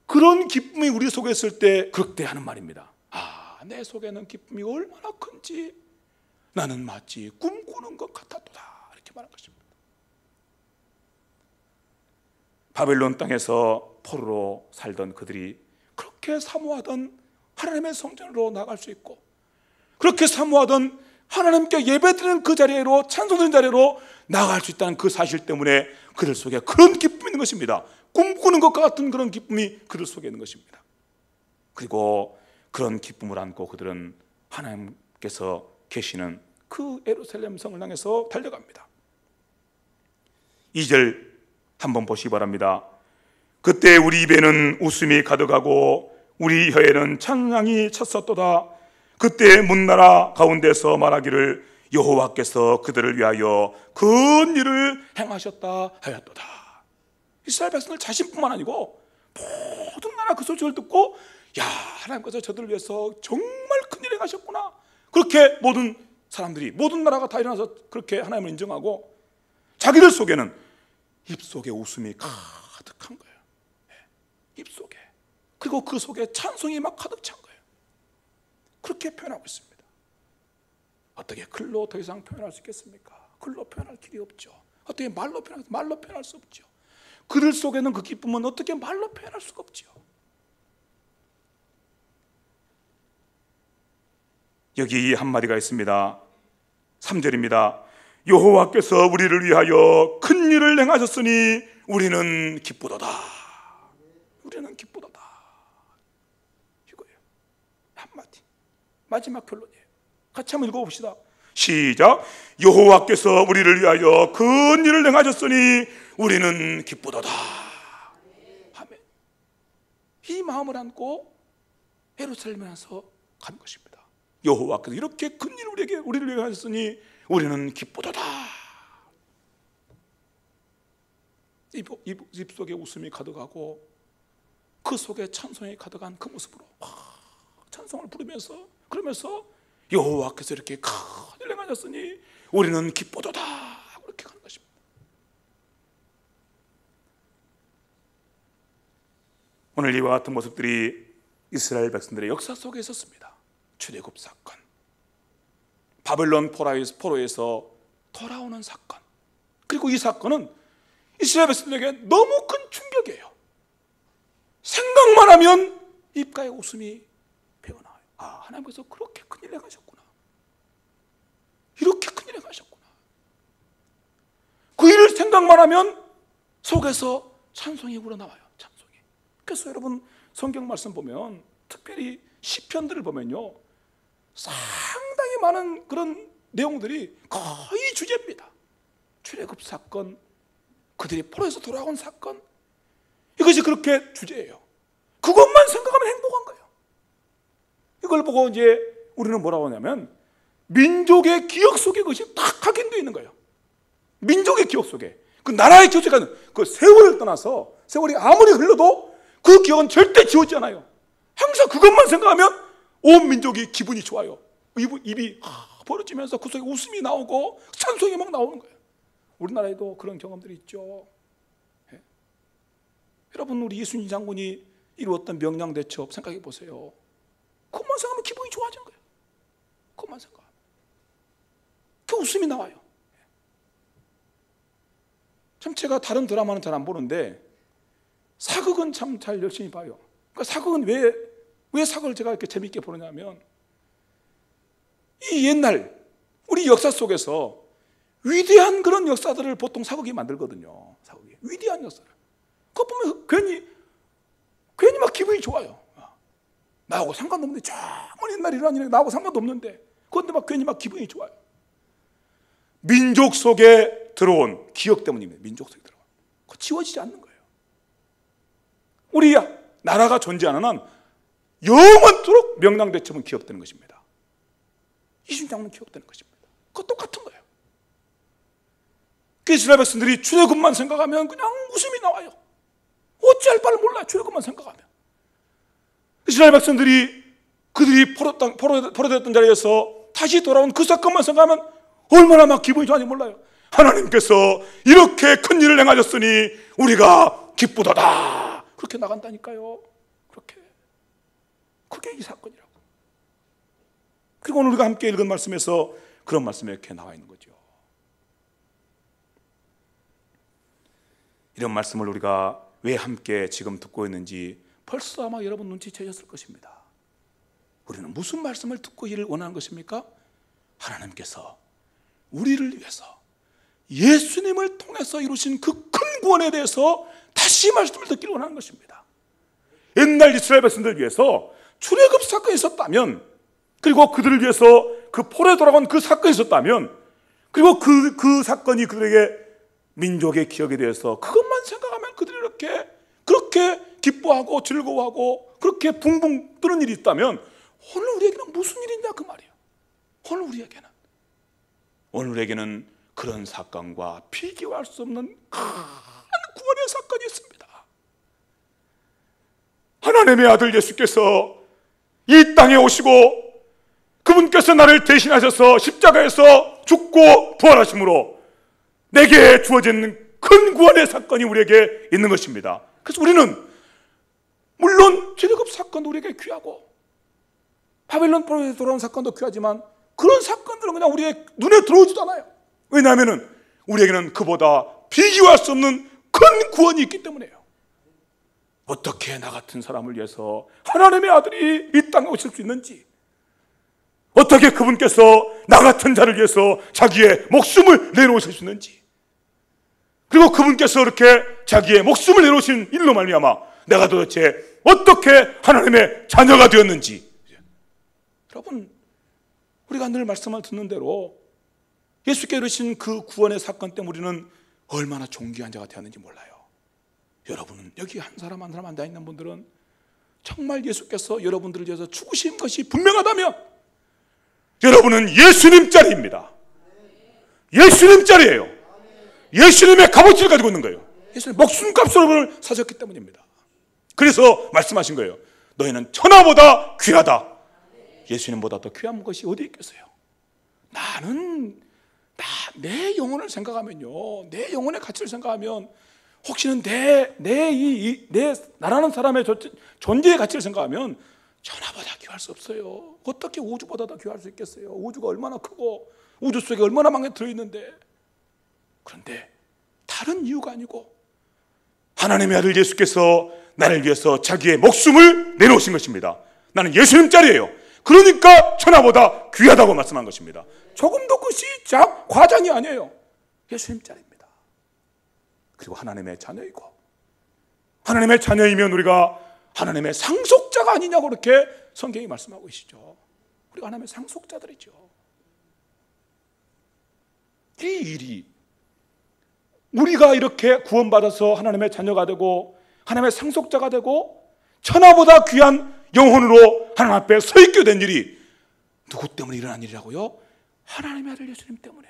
그런 기쁨이 우리 속에 있을 때 그렇게 하는 말입니다. 내 속에는 기쁨이 얼마나 큰지 나는 마치 꿈꾸는 것 같았도다, 이렇게 말한 것입니다. 바벨론 땅에서 포로로 살던 그들이 그렇게 사모하던 하나님의 성전으로 나갈 수 있고, 그렇게 사모하던 하나님께 예배드리는 그 자리로, 찬송드리는 자리로 나갈 수 있다는 그 사실 때문에 그들 속에 그런 기쁨이 있는 것입니다. 꿈꾸는 것과 같은 그런 기쁨이 그들 속에 있는 것입니다. 그리고 그런 기쁨을 안고 그들은 하나님께서 계시는 그 예루살렘 성을 향해서 달려갑니다. 2절 한번 보시기 바랍니다. 그때 우리 입에는 웃음이 가득하고 우리 혀에는 찬양이 찼었도다. 그때 문나라 가운데서 말하기를 여호와께서 그들을 위하여 큰 일을 행하셨다 하였도다. 이스라엘 백성들 자신뿐만 아니고 모든 나라 그 소식을 듣고, 야, 하나님께서 저들을 위해서 정말 큰 일을 행하셨구나, 그렇게 모든 사람들이, 모든 나라가 다 일어나서 그렇게 하나님을 인정하고, 자기들 속에는 입속에 웃음이 가득한 거예요. 입속에. 그리고 그 속에 찬송이 막 가득 찬 거예요. 그렇게 표현하고 있습니다. 어떻게 글로 더 이상 표현할 수 있겠습니까? 글로 표현할 길이 없죠. 어떻게 말로 표현할 수 없죠. 그들 속에는 그 기쁨은 어떻게 말로 표현할 수가 없죠. 여기 이 한마디가 있습니다. 3절입니다. 여호와께서 우리를 위하여 큰 일을 행하셨으니 우리는 기쁘도다. 우리는 기쁘도다. 이거예요. 한마디. 마지막 결론이에요. 같이 한번 읽어봅시다. 시작. 여호와께서 우리를 위하여 큰 일을 행하셨으니 우리는 기쁘도다. 아멘. 이 마음을 안고 예루살렘에 와서 가는 것입니다. 여호와께서 이렇게 큰 일을 우리를 위해 하셨으니 우리는 기쁘도다. 입속에 웃음이 가득하고 그 속에 찬송이 가득한 그 모습으로 찬송을 부르면서, 그러면서 여호와께서 이렇게 큰 일을 행하셨으니 우리는 기쁘도다, 그렇게 가는 것입니다. 오늘 이와 같은 모습들이 이스라엘 백성들의 역사 속에 있었습니다. 출애굽 사건, 바벨론 포로에서 돌아오는 사건, 그리고 이 사건은 이스라엘 백성들에게 너무 큰 충격이에요. 생각만 하면 입가에 웃음이 배어나와요. 아, 하나님께서 그렇게 큰일 행하셨구나, 이렇게 큰일 행하셨구나. 그 일을 생각만 하면 속에서 찬송이 우러나와요. 찬송이. 그래서 여러분 성경 말씀 보면, 특별히 시편들을 보면요, 상당히 많은 그런 내용들이 거의 주제입니다. 출애굽 사건, 그들이 포로에서 돌아온 사건, 이것이 그렇게 주제예요. 그것만 생각하면 행복한 거예요. 이걸 보고 이제 우리는 뭐라고 하냐면 민족의 기억 속에 그것이 딱 각인되어 있는 거예요. 민족의 기억 속에, 그 나라의 기억 속에 그 세월을 떠나서, 세월이 아무리 흘러도 그 기억은 절대 지워지지 않아요. 항상 그것만 생각하면 온 민족이 기분이 좋아요. 입이 벌어지면서 그 속에 웃음이 나오고 찬송이 막 나오는 거예요. 우리나라에도 그런 경험들이 있죠. 예. 여러분, 우리 이순신 장군이 이루었던 명량대첩 생각해 보세요. 그것만 생각하면 기분이 좋아지는 거예요. 그것만 생각하면 그 웃음이 나와요. 참 제가 다른 드라마는 잘 안 보는데 사극은 참 잘 열심히 봐요. 그러니까 사극은 왜 사극을 제가 이렇게 재미있게 보느냐면, 이 옛날 우리 역사 속에서 위대한 그런 역사들을 보통 사극이 만들거든요. 사극이 위대한 역사를. 그거 보면 괜히 막 기분이 좋아요. 나하고 상관없는데, 정말 옛날에 일어난 일이 나하고 상관도 없는데, 그런데 막 괜히 막 기분이 좋아요. 민족 속에 들어온 기억 때문입니다. 민족 속에 들어온. 그거 지워지지 않는 거예요. 우리 나라가 존재하는 한 영원토록 명랑대첩은 기억되는 것입니다. 이순장은 기억되는 것입니다. 그거 똑같은 거예요. 그 이스라엘 백성들이 출애굽만 생각하면 그냥 웃음이 나와요. 어찌할 바를 몰라요. 출애굽만 생각하면. 이스라엘 백성들이 그들이 포로되었던 자리에서 다시 돌아온 그 사건만 생각하면 얼마나 막 기분이 좋아하는지 몰라요. 하나님께서 이렇게 큰 일을 행하셨으니 우리가 기쁘도다, 그렇게 나간다니까요. 그렇게. 그게 이 사건이라고. 그리고 오늘 우리가 함께 읽은 말씀에서 그런 말씀이 이렇게 나와 있는 거죠. 이런 말씀을 우리가 왜 함께 지금 듣고 있는지 벌써 아마 여러분 눈치채셨을 것입니다. 우리는 무슨 말씀을 듣고 이를 원하는 것입니까? 하나님께서 우리를 위해서 예수님을 통해서 이루신 그 큰 구원에 대해서 다시 말씀을 듣기를 원하는 것입니다. 옛날 이스라엘 백성들을 위해서 출애굽 사건이 있었다면, 그리고 그들을 위해서 그 포로에 돌아간 그 사건이 있었다면, 그리고 그 사건이 그들에게 민족의 기억에 대해서 그것만 생각하면 그들이 그렇게 기뻐하고 즐거워하고 그렇게 붕붕 뜨는 일이 있다면, 오늘 우리에게는 무슨 일이냐 그 말이에요. 오늘 우리에게는 그런 사건과 비교할 수 없는 큰 구원의 사건이 있습니다. 하나님의 아들 예수께서 이 땅에 오시고 그분께서 나를 대신하셔서 십자가에서 죽고 부활하심으로 내게 주어진 큰 구원의 사건이 우리에게 있는 것입니다. 그래서 우리는 물론 출애굽 사건도 우리에게 귀하고 바벨론 포로에 돌아온 사건도 귀하지만, 그런 사건들은 그냥 우리의 눈에 들어오지도 않아요. 왜냐하면 우리에게는 그보다 비교할 수 없는 큰 구원이 있기 때문이에요. 어떻게 나 같은 사람을 위해서 하나님의 아들이 이 땅에 오실 수 있는지, 어떻게 그분께서 나 같은 자를 위해서 자기의 목숨을 내놓으실 수 있는지, 그리고 그분께서 이렇게 자기의 목숨을 내놓으신 일로 말미암아 내가 도대체 어떻게 하나님의 자녀가 되었는지. 여러분, 우리가 늘 말씀을 듣는 대로 예수께 이루신 그 구원의 사건 때문에 우리는 얼마나 존귀한 자가 되었는지 몰라요. 여러분은 여기 한 사람 한 사람 앉아있는 분들은 정말 예수께서 여러분들을 위해서 죽으신 것이 분명하다면 여러분은 예수님 자리입니다. 예수님 자리예요. 예수님의 값어치를 가지고 있는 거예요. 예수님 목숨값으로 여러분을 사셨기 때문입니다. 그래서 말씀하신 거예요. 너희는 천하보다 귀하다. 예수님보다 더 귀한 것이 어디 있겠어요? 내 영혼을 생각하면요, 내 영혼의 가치를 생각하면, 혹시는 내 나라는 사람의 존재의 가치를 생각하면 천하보다 귀할 수 없어요. 어떻게 우주보다 더 귀할 수 있겠어요? 우주가 얼마나 크고 우주 속에 얼마나 많게 들어있는데. 그런데 다른 이유가 아니고 하나님의 아들 예수께서 나를 위해서 자기의 목숨을 내놓으신 것입니다. 나는 예수님 자리예요. 그러니까 천하보다 귀하다고 말씀한 것입니다. 조금도 그것이 과장이 아니에요. 예수님 자리입니다. 그리고 하나님의 자녀이고, 하나님의 자녀이면 우리가 하나님의 상속자가 아니냐고 그렇게 성경이 말씀하고 계시죠. 우리가 하나님의 상속자들이죠. 이 일이 우리가 이렇게 구원받아서 하나님의 자녀가 되고 하나님의 상속자가 되고 천하보다 귀한 영혼으로 하나님 앞에 서 있게 된 일이 누구 때문에 일어난 일이라고요? 하나님의 아들 예수님 때문에.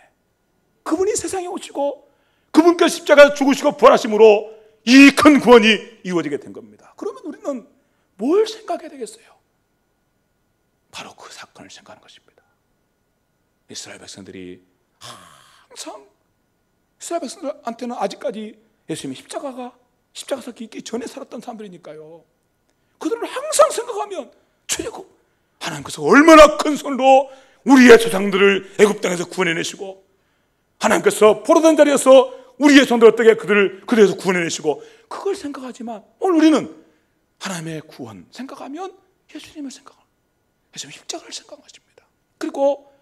그분이 세상에 오시고 그분께서 십자가에 죽으시고 부활하심으로 이 큰 구원이 이루어지게 된 겁니다. 그러면 우리는 뭘 생각해야 되겠어요? 바로 그 사건을 생각하는 것입니다. 이스라엘 백성들이 항상, 이스라엘 백성들한테는 아직까지 예수님이 십자가에서 있기 전에 살았던 사람들이니까요, 그들은 항상 생각하면 출애굽, 하나님께서 얼마나 큰 손으로 우리의 조상들을 애굽 땅에서 구원해내시고, 하나님께서 포로된 자리에서 우리의 손들 어떻게 그들에서 구원해내시고, 그걸 생각하지만 오늘 우리는 하나님의 구원 생각하면 예수님을 생각합니다. 예수님 십자가를 생각하는 것입니다. 그리고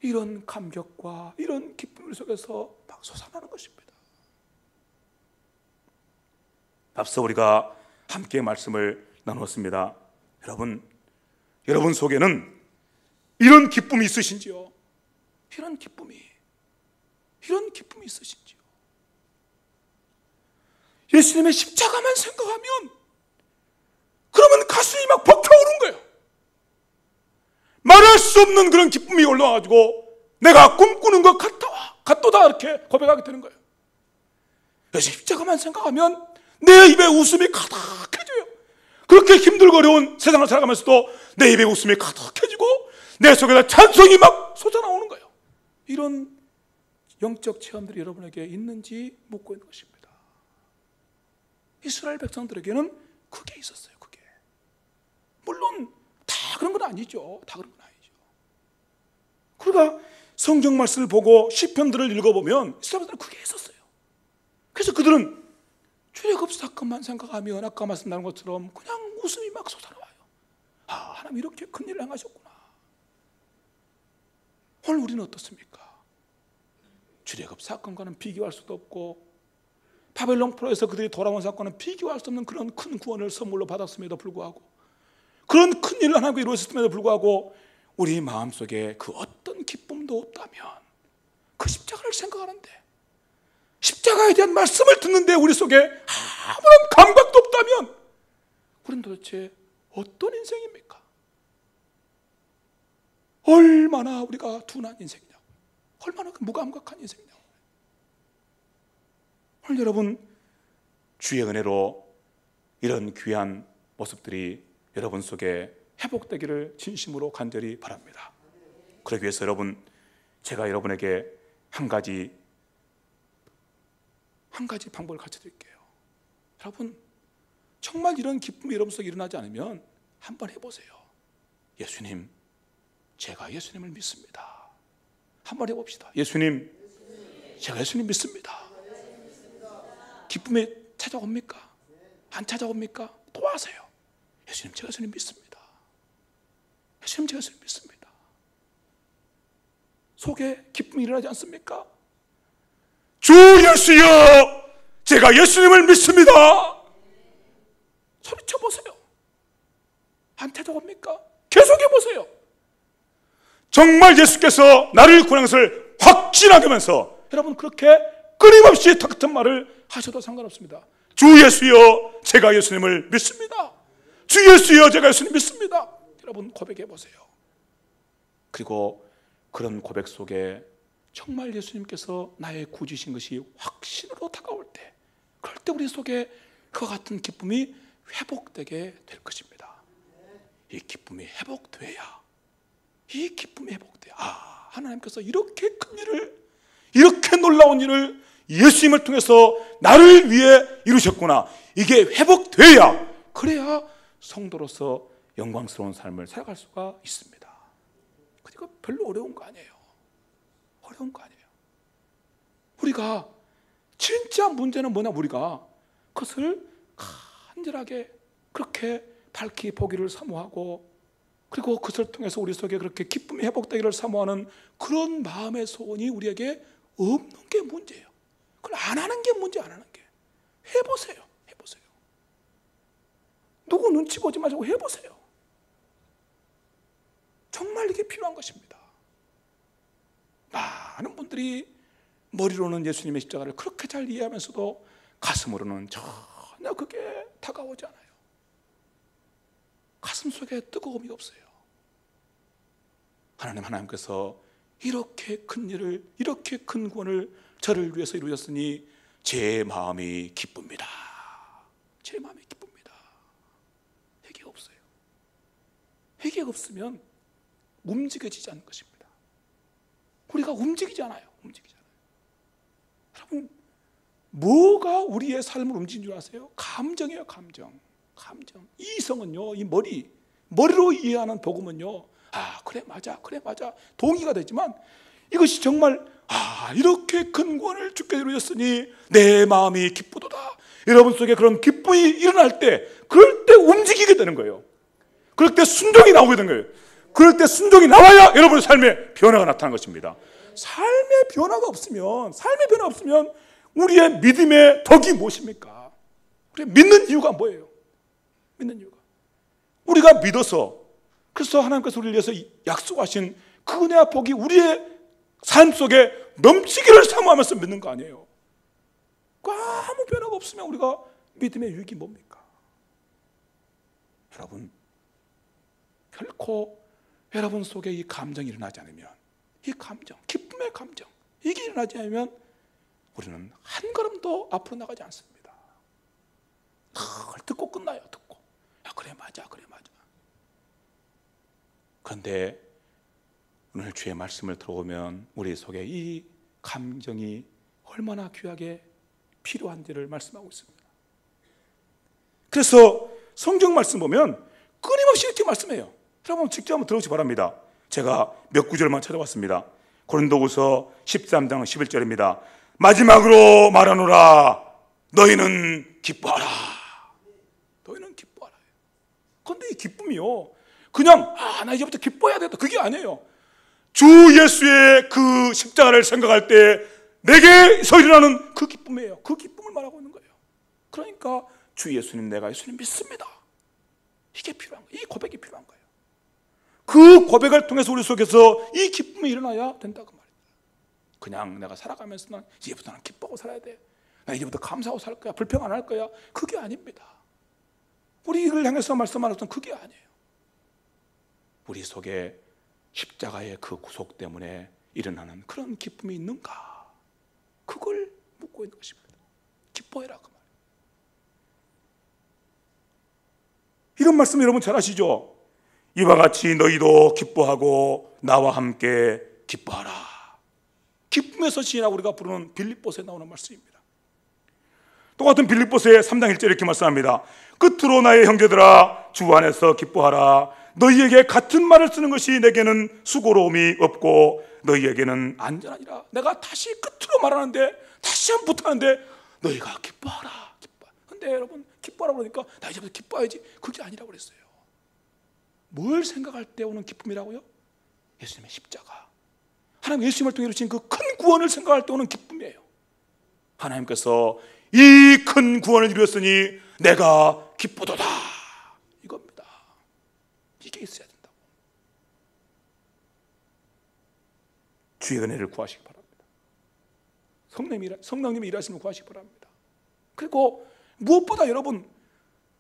이런 감격과 이런 기쁨 속에서 막 솟아나는 것입니다. 앞서 우리가 함께 말씀을 나누었습니다. 여러분 속에는 이런 기쁨이 있으신지요? 이런 기쁨이 있으신지요? 예수님의 십자가만 생각하면 그러면 가슴이 막 벅차오른 거예요. 말할 수 없는 그런 기쁨이 올라와가지고 내가 꿈꾸는 것 같도다 이렇게 고백하게 되는 거예요. 그래서 십자가만 생각하면 내 입에 웃음이 가득해져요. 그렇게 힘들고 어려운 세상을 살아가면서도 내 입에 웃음이 가득해지고 내 속에서 찬송이 막 솟아나오는 거예요. 이런 영적 체험들이 여러분에게 있는지 묻고 있는 것입니다. 이스라엘 백성들에게는 그게 있었어요. 그게 물론 다 그런 건 아니죠. 그러니까 성경 말씀을 보고 시편들을 읽어보면 이 사람들은 그게 있었어요. 그래서 그들은 출애굽 사건만 생각하면 아까 말씀드린 것처럼 그냥 웃음이 막 솟아나와요. 아, 하나님 이렇게 큰일을 행하셨구나. 오늘 우리는 어떻습니까? 출애굽 사건과는 비교할 수도 없고 바벨론 포로에서 그들이 돌아온 사건은 비교할 수 없는 그런 큰 구원을 선물로 받았음에도 불구하고, 그런 큰 일을 하나님께 이루어졌음에도 불구하고 우리 마음속에 그 어떤 기쁨도 없다면, 그 십자가를 생각하는데, 십자가에 대한 말씀을 듣는데 우리 속에 아무런 감각도 없다면 우리는 도대체 어떤 인생입니까? 얼마나 우리가 둔한 인생이냐, 얼마나 무감각한 인생이냐. 오늘 여러분, 주의 은혜로 이런 귀한 모습들이 여러분 속에 회복되기를 진심으로 간절히 바랍니다. 그러기 위해서 여러분, 제가 여러분에게 한 가지 방법을 가르쳐 드릴게요. 여러분, 정말 이런 기쁨이 여러분 속에 일어나지 않으면 한번 해보세요. 예수님, 제가 예수님을 믿습니다. 한번 해봅시다. 예수님, 제가 예수님 믿습니다. 기쁨이 찾아옵니까? 안 찾아옵니까? 또 하세요. 예수님, 제가 예수님 믿습니다. 예수님, 제가 예수님 믿습니다. 속에 기쁨이 일어나지 않습니까? 주 예수여, 제가 예수님을 믿습니다. 소리쳐 보세요. 안 찾아옵니까? 계속 해보세요. 정말 예수께서 나를 구원한 것을 확신하게 하면서 여러분, 그렇게 끊임없이 같은 말을 하셔도 상관없습니다. 주 예수여, 제가 예수님을 믿습니다. 주 예수여, 제가 예수님 믿습니다. 여러분, 고백해 보세요. 그리고 그런 고백 속에 정말 예수님께서 나의 구주신 것이 확신으로 다가올 때, 그럴 때 우리 속에 그와 같은 기쁨이 회복되게 될 것입니다. 이 기쁨이 회복돼야, 하나님께서 이렇게 큰 일을, 이렇게 놀라운 일을 예수님을 통해서 나를 위해 이루셨구나, 이게 회복돼야, 그래야 성도로서 영광스러운 삶을 살아갈 수가 있습니다. 그러니까 별로 어려운 거 아니에요. 어려운 거 아니에요. 우리가 진짜 문제는 뭐냐, 우리가 그것을 간절하게 그렇게 밝히 보기를 사모하고, 그리고 그것을 통해서 우리 속에 그렇게 기쁨이 회복되기를 사모하는 그런 마음의 소원이 우리에게 없는 게 문제예요. 그걸 안 하는 게 문제, 안 하는 게. 해보세요. 누구 눈치 보지 마시고 해보세요. 정말 이게 필요한 것입니다. 많은 분들이 머리로는 예수님의 십자가를 그렇게 잘 이해하면서도 가슴으로는 전혀 그게 다가오지 않아요. 가슴 속에 뜨거움이 없어요. 하나님께서 이렇게 큰 일을, 이렇게 큰 구원을 저를 위해서 이루셨으니 제 마음이 기쁩니다. 제 마음이 기쁩니다. 회개가 없어요. 회개가 없으면 움직여지지 않는 것입니다. 우리가 움직이지 않아요. 여러분, 뭐가 우리의 삶을 움직이는 줄 아세요? 감정이에요. 감정. 이성은요, 이 머리로 이해하는 복음은요, 그래 맞아 동의가 되지만, 이것이 정말 이렇게 큰 구원을 주께 이루셨으니 내 마음이 기쁘도다, 여러분 속에 그런 기쁨이 일어날 때, 그럴 때 움직이게 되는 거예요. 그럴 때 순종이 나오게 되는 거예요. 그럴 때 순종이 나와야 여러분의 삶에 변화가 나타나는 것입니다. 삶의 변화가 없으면 우리의 믿음의 덕이 무엇입니까? 우리 믿는 이유가 뭐예요? 믿는 이유가, 우리가 믿어서, 그래서 하나님께서 우리를 위해서 약속하신 그 은혜와 복이 우리의 삶 속에 넘치기를 사모하면서 믿는 거 아니에요. 아무 변화가 없으면 우리가 믿음의 유익이 뭡니까? 여러분, 결코 여러분 속에 이 감정이 일어나지 않으면, 이 감정, 기쁨의 감정, 이게 일어나지 않으면 우리는 한 걸음도 앞으로 나가지 않습니다. 듣고 끝나요. 듣고 그래 맞아. 그런데 오늘 주의 말씀을 들어보면 우리 속에 이 감정이 얼마나 귀하게 필요한지를 말씀하고 있습니다. 그래서 성경 말씀 보면 끊임없이 이렇게 말씀해요. 여러분 직접 한번 들어보시기 바랍니다. 제가 몇 구절만 찾아봤습니다. 고린도후서 13장 11절입니다. 마지막으로 말하노라, 너희는 기뻐하라. 너희는 기뻐하라. 그런데 이 기쁨이요, 그냥 나 이제부터 기뻐해야 되겠다, 그게 아니에요. 주 예수의 그 십자가를 생각할 때 내게서 일어나는 그 기쁨이에요. 그 기쁨을 말하고 있는 거예요. 그러니까 주 예수님, 내가 예수님 믿습니다, 이게 필요한 거예요. 이 고백이 필요한 거예요. 그 고백을 통해서 우리 속에서 이 기쁨이 일어나야 된다고 말입니다. 그냥 내가 살아가면서 난 이제부터 난 기뻐하고 살아야 돼, 나 이제부터 감사하고 살 거야, 불평 안 할 거야, 그게 아닙니다. 우리를 향해서 말씀하셨던 그게 아니에요. 우리 속에 십자가의 그 구속 때문에 일어나는 그런 기쁨이 있는가, 그걸 묻고 있는 것입니다. 기뻐해라, 그 말. 이런 말씀 여러분 잘 아시죠? 이와 같이 너희도 기뻐하고 나와 함께 기뻐하라. 기쁨에서 시인하고 우리가 부르는 빌립보서에 나오는 말씀입니다. 똑같은 빌립보서의 3장 1절에 이렇게 말씀합니다. 끝으로 나의 형제들아, 주 안에서 기뻐하라. 너희에게 같은 말을 쓰는 것이 내게는 수고로움이 없고 너희에게는 안전하니라. 내가 다시 끝으로 말하는데, 다시 한번 부탁하는데, 너희가 기뻐하라. 근데 여러분, 기뻐하라 그러니까 나 이제부터 기뻐해야지, 그게 아니라고 그랬어요. 뭘 생각할 때 오는 기쁨이라고요? 예수님의 십자가, 하나님 예수님을 통해 이루신 그 큰 구원을 생각할 때 오는 기쁨이에요. 하나님께서 이 큰 구원을 이루었으니 내가 기쁘도다, 이겁니다. 이게 있어야 된다고. 주의 은혜를 구하시기 바랍니다. 성령님이 일하시는 걸 구하시기 바랍니다. 그리고 무엇보다 여러분,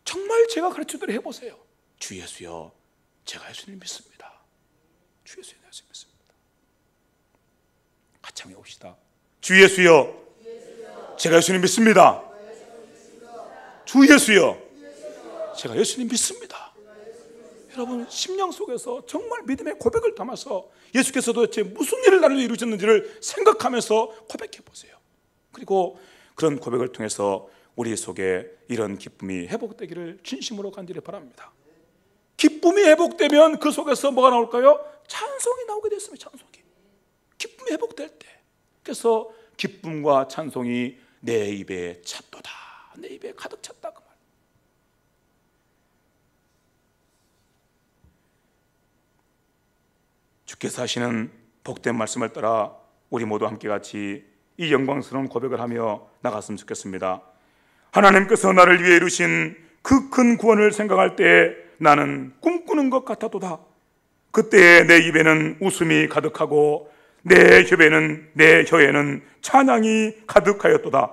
정말 제가 가르쳐드려 해보세요. 주 예수여, 제가 예수님 믿습니다. 주 예수여, 내가 예수님 믿습니다. 같이 한번 해봅시다. 주 예수여, 제가 예수님 믿습니다. 주 예수여, 제가 예수님 믿습니다. 여러분, 심령 속에서 정말 믿음의 고백을 담아서 예수께서 도대체 무슨 일을 나를 이루셨는지를 생각하면서 고백해 보세요. 그리고 그런 고백을 통해서 우리 속에 이런 기쁨이 회복되기를 진심으로 간절히 바랍니다. 기쁨이 회복되면 그 속에서 뭐가 나올까요? 찬송이 나오게 됐습니다. 찬송이. 기쁨이 회복될 때, 그래서 기쁨과 찬송이 내 입에 찼도다, 내 입에 가득 찼다, 그 말. 주께서 하시는 복된 말씀을 따라 우리 모두 함께 같이 이 영광스러운 고백을 하며 나갔으면 좋겠습니다. 하나님께서 나를 위해 이루신 그 큰 구원을 생각할 때 나는 꿈꾸는 것 같아도다. 그때 내 입에는 웃음이 가득하고 내 혀에는 찬양이 가득하였도다.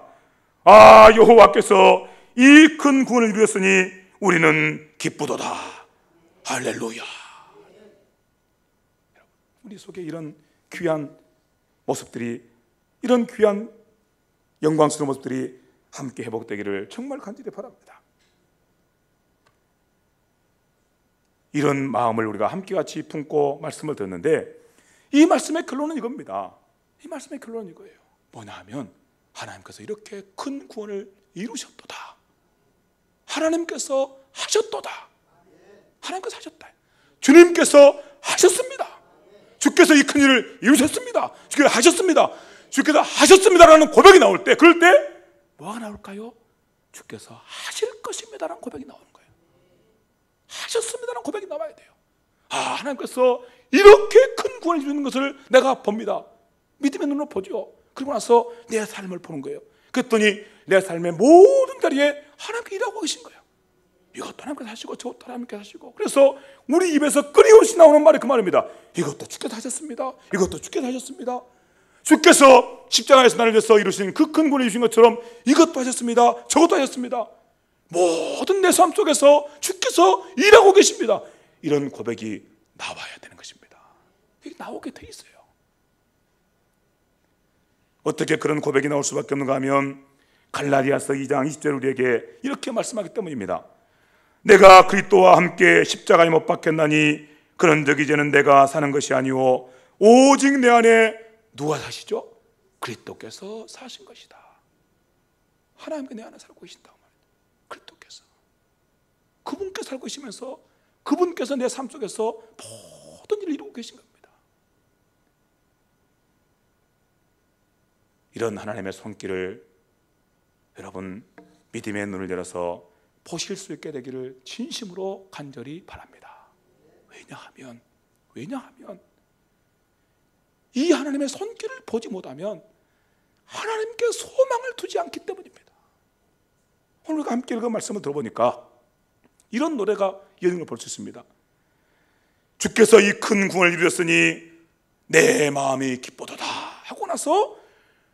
아, 여호와께서 이 큰 구원을 이루었으니 우리는 기쁘도다. 할렐루야. 우리 속에 이런 귀한 모습들이, 이런 귀한 영광스러운 모습들이 함께 회복되기를 정말 간절히 바랍니다. 이런 마음을 우리가 함께 같이 품고 말씀을 듣는데, 이 말씀의 결론은 이겁니다. 이 말씀의 결론은 이거예요. 뭐냐 하면 하나님께서 이렇게 큰 구원을 이루셨도다. 하나님께서 하셨도다. 하나님께서 하셨다. 주님께서 하셨습니다. 주께서 이 큰 일을 이루셨습니다. 주께서 하셨습니다. 주께서 하셨습니다라는 고백이 나올 때, 그럴 때 뭐가 나올까요? 주께서 하실 것입니다라는 고백이 나오는 거예요. 하셨습니다라는 고백이 나와야 돼요. 아, 하나님께서 이렇게 큰 구원을 주는 것을 내가 봅니다. 믿음의 눈으로 보죠. 그러고 나서 내 삶을 보는 거예요. 그랬더니 내 삶의 모든 자리에 하나님께 일하고 계신 거예요. 이것도 하나님께서 하시고 저것도 하나님께서 하시고. 그래서 우리 입에서 끊임없이 나오는 말이 그 말입니다. 이것도 주께서 하셨습니다. 이것도 주께서 하셨습니다. 주께서 십자가에서 나를 위해서 이루신 그 큰 구원을 주신 것처럼 이것도 하셨습니다. 저것도 하셨습니다. 모든 내 삶 속에서 주께서 일하고 계십니다. 이런 고백이 나와야 되는 것입니다. 이게 나오게 돼 있어요. 어떻게 그런 고백이 나올 수밖에 없는가 하면 갈라디아서 2장 20절 우리에게 이렇게 말씀하기 때문입니다. 내가 그리스도와 함께 십자가에 못 박혔나니 그런즉 이제는 내가 사는 것이 아니오 오직 내 안에 누가 사시죠? 그리스도께서 사신 것이다. 하나님께 내 안에 살고 계신다고 말이에요. 그리스도께서, 그분께 살고 계시면서 그분께서 내 삶 속에서 모든 일을 이루고 계신 겁니다. 이런 하나님의 손길을 여러분 믿음의 눈을 열어서 보실 수 있게 되기를 진심으로 간절히 바랍니다. 왜냐하면 이 하나님의 손길을 보지 못하면 하나님께 소망을 두지 않기 때문입니다. 오늘 함께 읽은 말씀을 들어보니까 이런 노래가 이어진 걸 볼 수 있습니다. 주께서 이 큰 구원을 이루셨으니 내 마음이 기쁘도다 하고 나서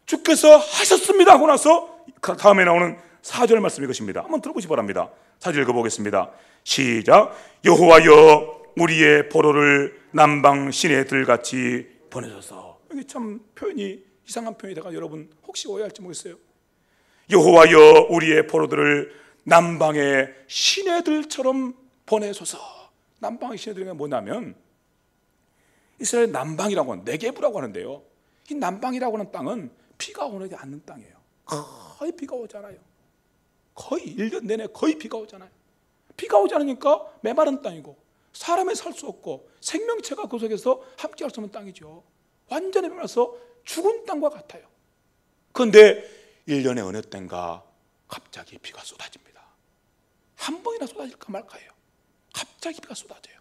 주께서 하셨습니다 하고 나서 다음에 나오는 4절 말씀 이것입니다. 한번 들어보시기 바랍니다. 4절 읽어보겠습니다. 시작. 여호와여 우리의 포로를 남방 시내들같이 보내소서. 여기 참 표현이 이상한 표현이 돼가 여러분 혹시 오해할지 모르겠어요. 여호와여 우리의 포로들을 남방의 시내들처럼 보내소서. 남방의 시내들이 뭐냐면 이스라엘 남방이라고 하는 네게브라고 하는데요, 이 남방이라고 하는 땅은 비가 오지 않는 땅이에요. 거의 비가 오잖아요. 거의 1년 내내 거의 비가 오잖아요. 비가 오지 않으니까 메마른 땅이고 사람이 살 수 없고 생명체가 그 속에서 함께할 수 없는 땅이죠. 완전히 메말라서 죽은 땅과 같아요. 그런데 1년에 어느 때인가 갑자기 비가 쏟아집니다. 한 번이나 쏟아질까 말까예요. 갑자기 비가 쏟아져요.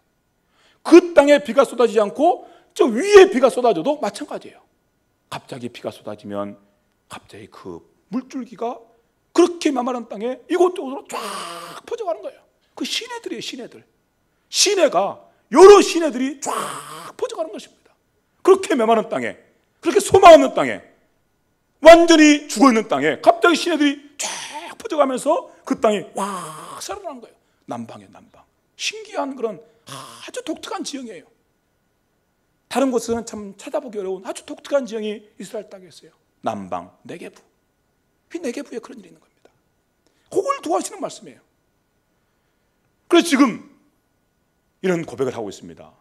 그 땅에 비가 쏟아지지 않고 저 위에 비가 쏟아져도 마찬가지예요. 갑자기 비가 쏟아지면 갑자기 그 물줄기가 그렇게 메마른 땅에 이곳저곳으로 쫙 퍼져가는 거예요. 그 시내들이에요. 시내가 여러 시내들이 쫙 퍼져가는 것입니다. 그렇게 메마른 땅에, 그렇게 소망 없는 땅에, 완전히 죽어있는 땅에 갑자기 시내들이 쫙 퍼져가면서 그 땅이 확 살아나는 거예요. 남방이에요. 남방. 신기한 그런 아주 독특한 지형이에요. 다른 곳에서는 참 찾아보기 어려운 아주 독특한 지형이 이스라엘 땅에 있어요. 남방, 네게브. 이 네게브에 그런 일이 있는 겁니다. 그걸 도와주시는 말씀이에요. 그래서 지금 이런 고백을 하고 있습니다.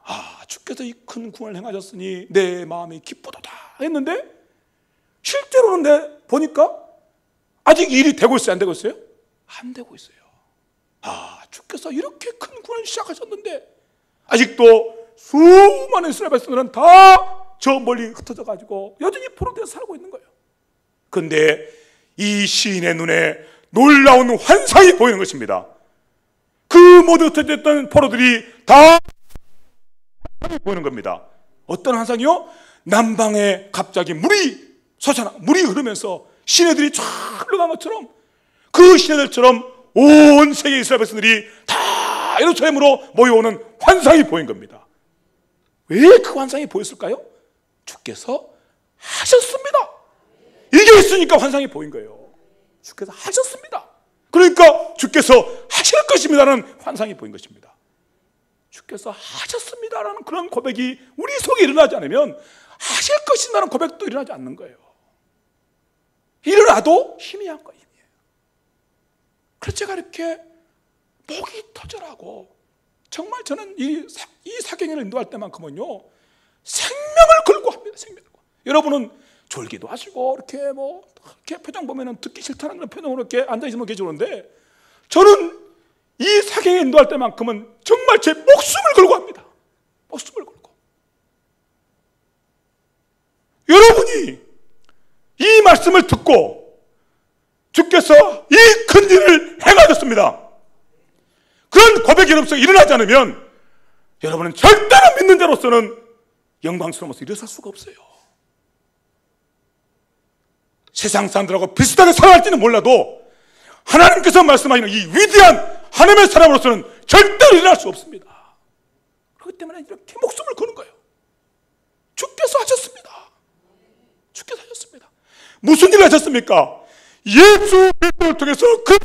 주께서 이 큰 구원을 행하셨으니 내 마음이 기쁘도다 했는데 실제로는 보니까 아직 일이 되고 있어요? 안 되고 있어요? 안 되고 있어요. 주께서 이렇게 큰 구원을 시작하셨는데 아직도 수많은 이스라엘 백성들은 다 저 멀리 흩어져 가지고 여전히 포로되어 살고 있는 거예요. 그런데 이 시인의 눈에 놀라운 환상이 보이는 것입니다. 그 모두 흩어졌던 포로들이 다 보이는 겁니다. 어떤 환상이요? 남방에 갑자기 물이 흐르면서 시내들이 쫙 흘러간 것처럼 그 시내들처럼 온 세계 이스라엘 백성들이 다 예루살렘으로 모여오는 환상이 보인 겁니다. 왜 그 환상이 보였을까요? 주께서 하셨습니다. 이게 있으니까 환상이 보인 거예요. 주께서 하셨습니다. 그러니까 주께서 하실 것입니다라는 환상이 보인 것입니다. 주께서 하셨습니다라는 그런 고백이 우리 속에 일어나지 않으면 하실 것이라는 고백도 일어나지 않는 거예요. 일어나도 희미한 거예요. 그래서 제가 이렇게 목이 터져라고 정말 저는 이 사경을 인도할 때만큼은요 생명을 걸고 합니다. 생명을 걸고. 여러분은 졸기도 하시고 이렇게 표정 보면은 듣기 싫다는 그런 표정으로 이렇게 앉아 있으면 계시는데 저는 이 사경을 인도할 때만큼은 정말 제 목숨을 걸고 합니다. 목숨을 걸고. 여러분이 이 말씀을 듣고 주께서 이 큰 일을 행하셨습니다. 그런 고백이 여러분에게 일어나지 않으면 여러분은 절대로 믿는 자로서는 영광스러운 모습을 일어설 수가 없어요. 세상 사람들하고 비슷하게 살아갈지는 몰라도 하나님께서 말씀하시는 이 위대한 하나님의 사람으로서는 절대로 일어날 수 없습니다. 그렇기 때문에 이렇게 목숨을 거는 거예요. 주께서 하셨습니다. 주께서 하셨습니다. 무슨 일을 하셨습니까? 예수 그리스도를 통해서 그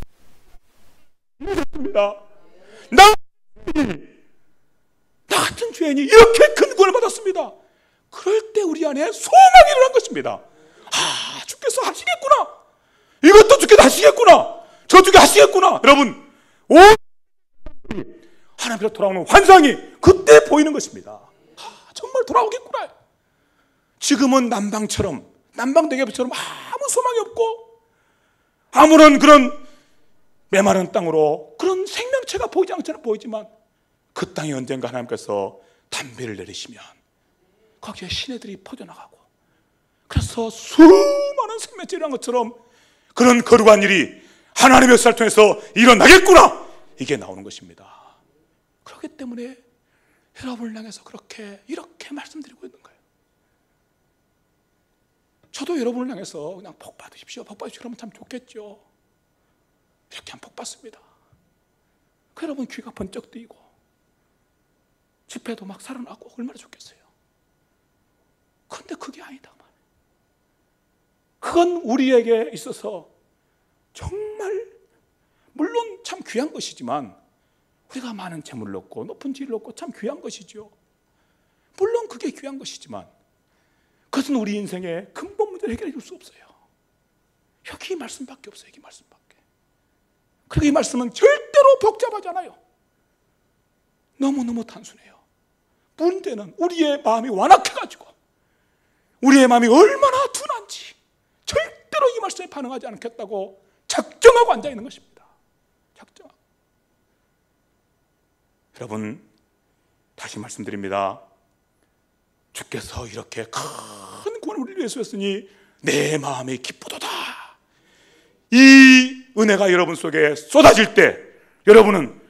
하셨습니다. 나 같은 죄인이 이렇게 큰 구원을 받았습니다. 그럴 때 우리 안에 소망이 일어난 것입니다. 주께서 하시겠구나. 이것도 주께서 하시겠구나. 저 주께 하시겠구나. 여러분 하나님께로 돌아오는 환상이 그때 보이는 것입니다. 정말 돌아오겠구나. 지금은 남방대교처럼 아무 소망이 없고 아무런 그런 메마른 땅으로 그런 생명체가 보이지 않처럼 보이지만 그 땅에 언젠가 하나님께서 담비를 내리시면 거기에 시내들이 퍼져나가고 그래서 수많은 생명체 일어난 것처럼 그런 거룩한 일이 하나님의 역사를 통해서 일어나겠구나, 이게 나오는 것입니다. 그렇기 때문에 여러분을 향해서 이렇게 말씀드리고 있는 거예요. 저도 여러분을 향해서 그냥 복 받으십시오, 복 받으십시오 그러면 참 좋겠죠. 이렇게 하면 복 받습니다. 그 여러분 귀가 번쩍 뜨이고 집회도 막 살아나고 얼마나 좋겠어요. 그런데 그게 아니다. 그건 우리에게 있어서 정말 물론 참 귀한 것이지만, 우리가 많은 재물을 얻고 높은 지위를 얻고 참 귀한 것이죠. 물론 그게 귀한 것이지만 그것은 우리 인생의 근본 문제를 해결해 줄 수 없어요. 여기 이 말씀밖에 없어요. 여기 말씀밖에. 그리고 이 말씀은 절대로 복잡하잖아요. 너무너무 단순해요. 문제는 우리의 마음이 완악해가지고 우리의 마음이 얼마나 둔한지 절대로 이 말씀에 반응하지 않겠다고 작정하고 앉아있는 것입니다. 작정하고. 여러분, 다시 말씀드립니다. 주께서 이렇게 큰 구원을 우리를 위해서 했으니 내 마음이 기쁘도다. 이 은혜가 여러분 속에 쏟아질 때 여러분은